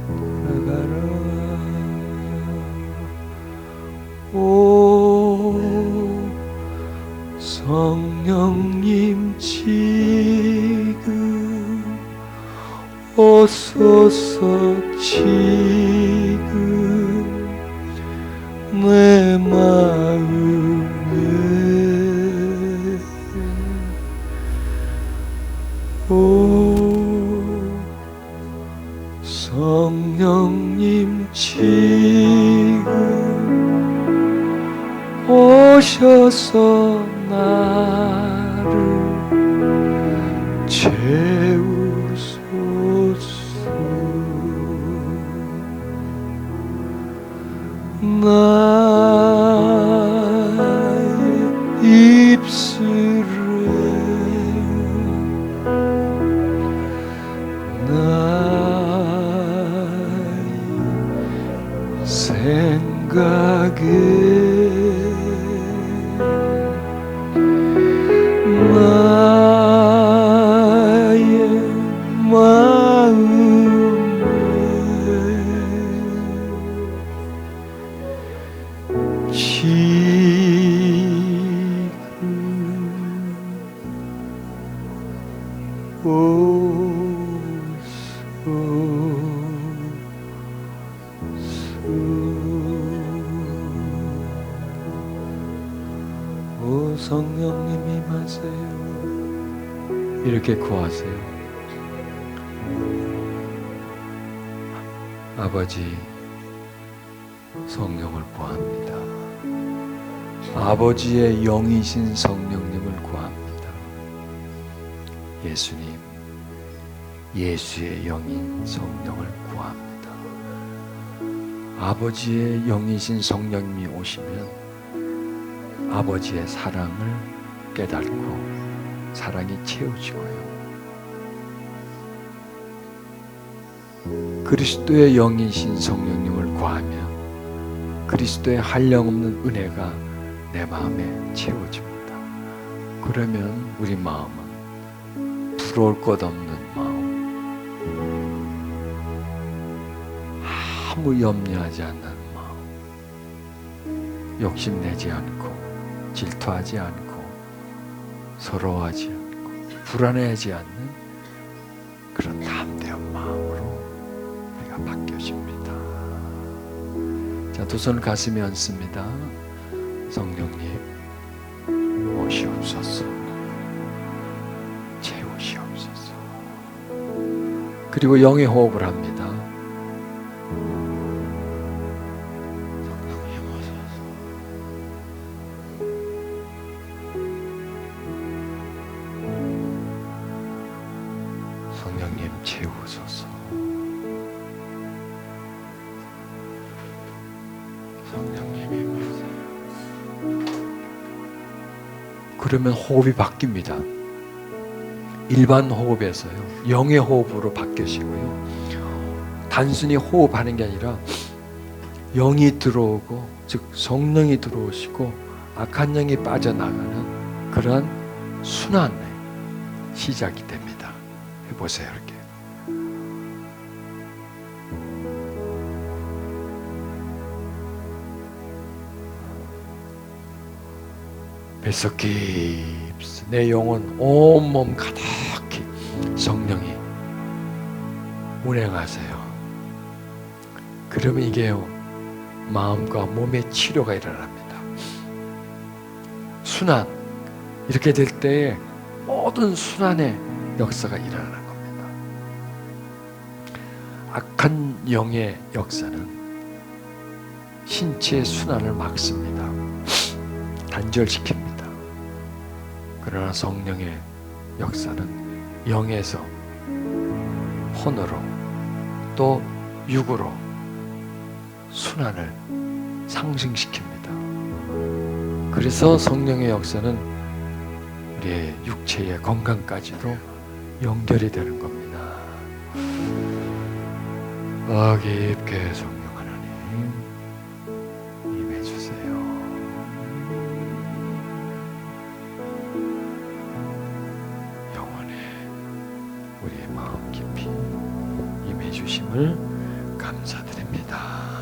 [SPEAKER 1] 떠나가라. 오 성령님 지금 오소서. 지금 내 마음에 오 성령님 지금 오셔서 나를 채우소서. 나의 입술에 나의 생각에 나의 마음에 오 성령님 임하세요. 이렇게 구하세요. 아버지, 성령을 구합니다. 아버지의 영이신 성령님을 구합니다. 예수님, 예수의 영인 성령을 구합니다. 아버지의 영이신 성령님이 오시면 아버지의 사랑을 깨닫고 사랑이 채워지고요. 그리스도의 영이신 성령님을 구하면 그리스도의 한량없는 은혜가 내 마음에 채워집니다. 그러면 우리 마음은 부러울 것 없는 마음, 아무 염려하지 않는 마음, 욕심내지 않고 질투하지 않고 서러워하지 않고 불안해하지 않는 그런 담대한 마음으로 우리가 바뀌어집니다. 자, 두 손 가슴에 얹습니다. 성령님 오시옵소서, 채우시옵소서. 그리고 영의 호흡을 합니다. 성령님 오소서. 성령님 채우소서. 성령님이 임하세요. 그러면 호흡이 바뀝니다. 일반 호흡에서요, 영의 호흡으로 바뀌시고요. 단순히 호흡하는 게 아니라 영이 들어오고, 즉 성령이 들어오시고 악한 영이 빠져나가는 그런 순환의 시작이 됩니다. 해보세요. 이렇게 뱃속 깊이 내 영혼 온몸 가득히 성령이 운행하세요. 그러면 이게요, 마음과 몸의 치료가 일어납니다. 순환, 이렇게 될 때에 모든 순환의 역사가 일어나는 겁니다. 악한 영의 역사는 신체의 순환을 막습니다. 단절시킵니다. 그러나 성령의 역사는 영에서 혼으로 또 육으로 순환을 상승시킵니다. 그래서 성령의 역사는 우리의 육체의 건강까지도 연결이 되는 겁니다. 깊게 성령 하나님 임해주세요. 영원에 우리의 마음 깊이 임해주심을 감사드립니다.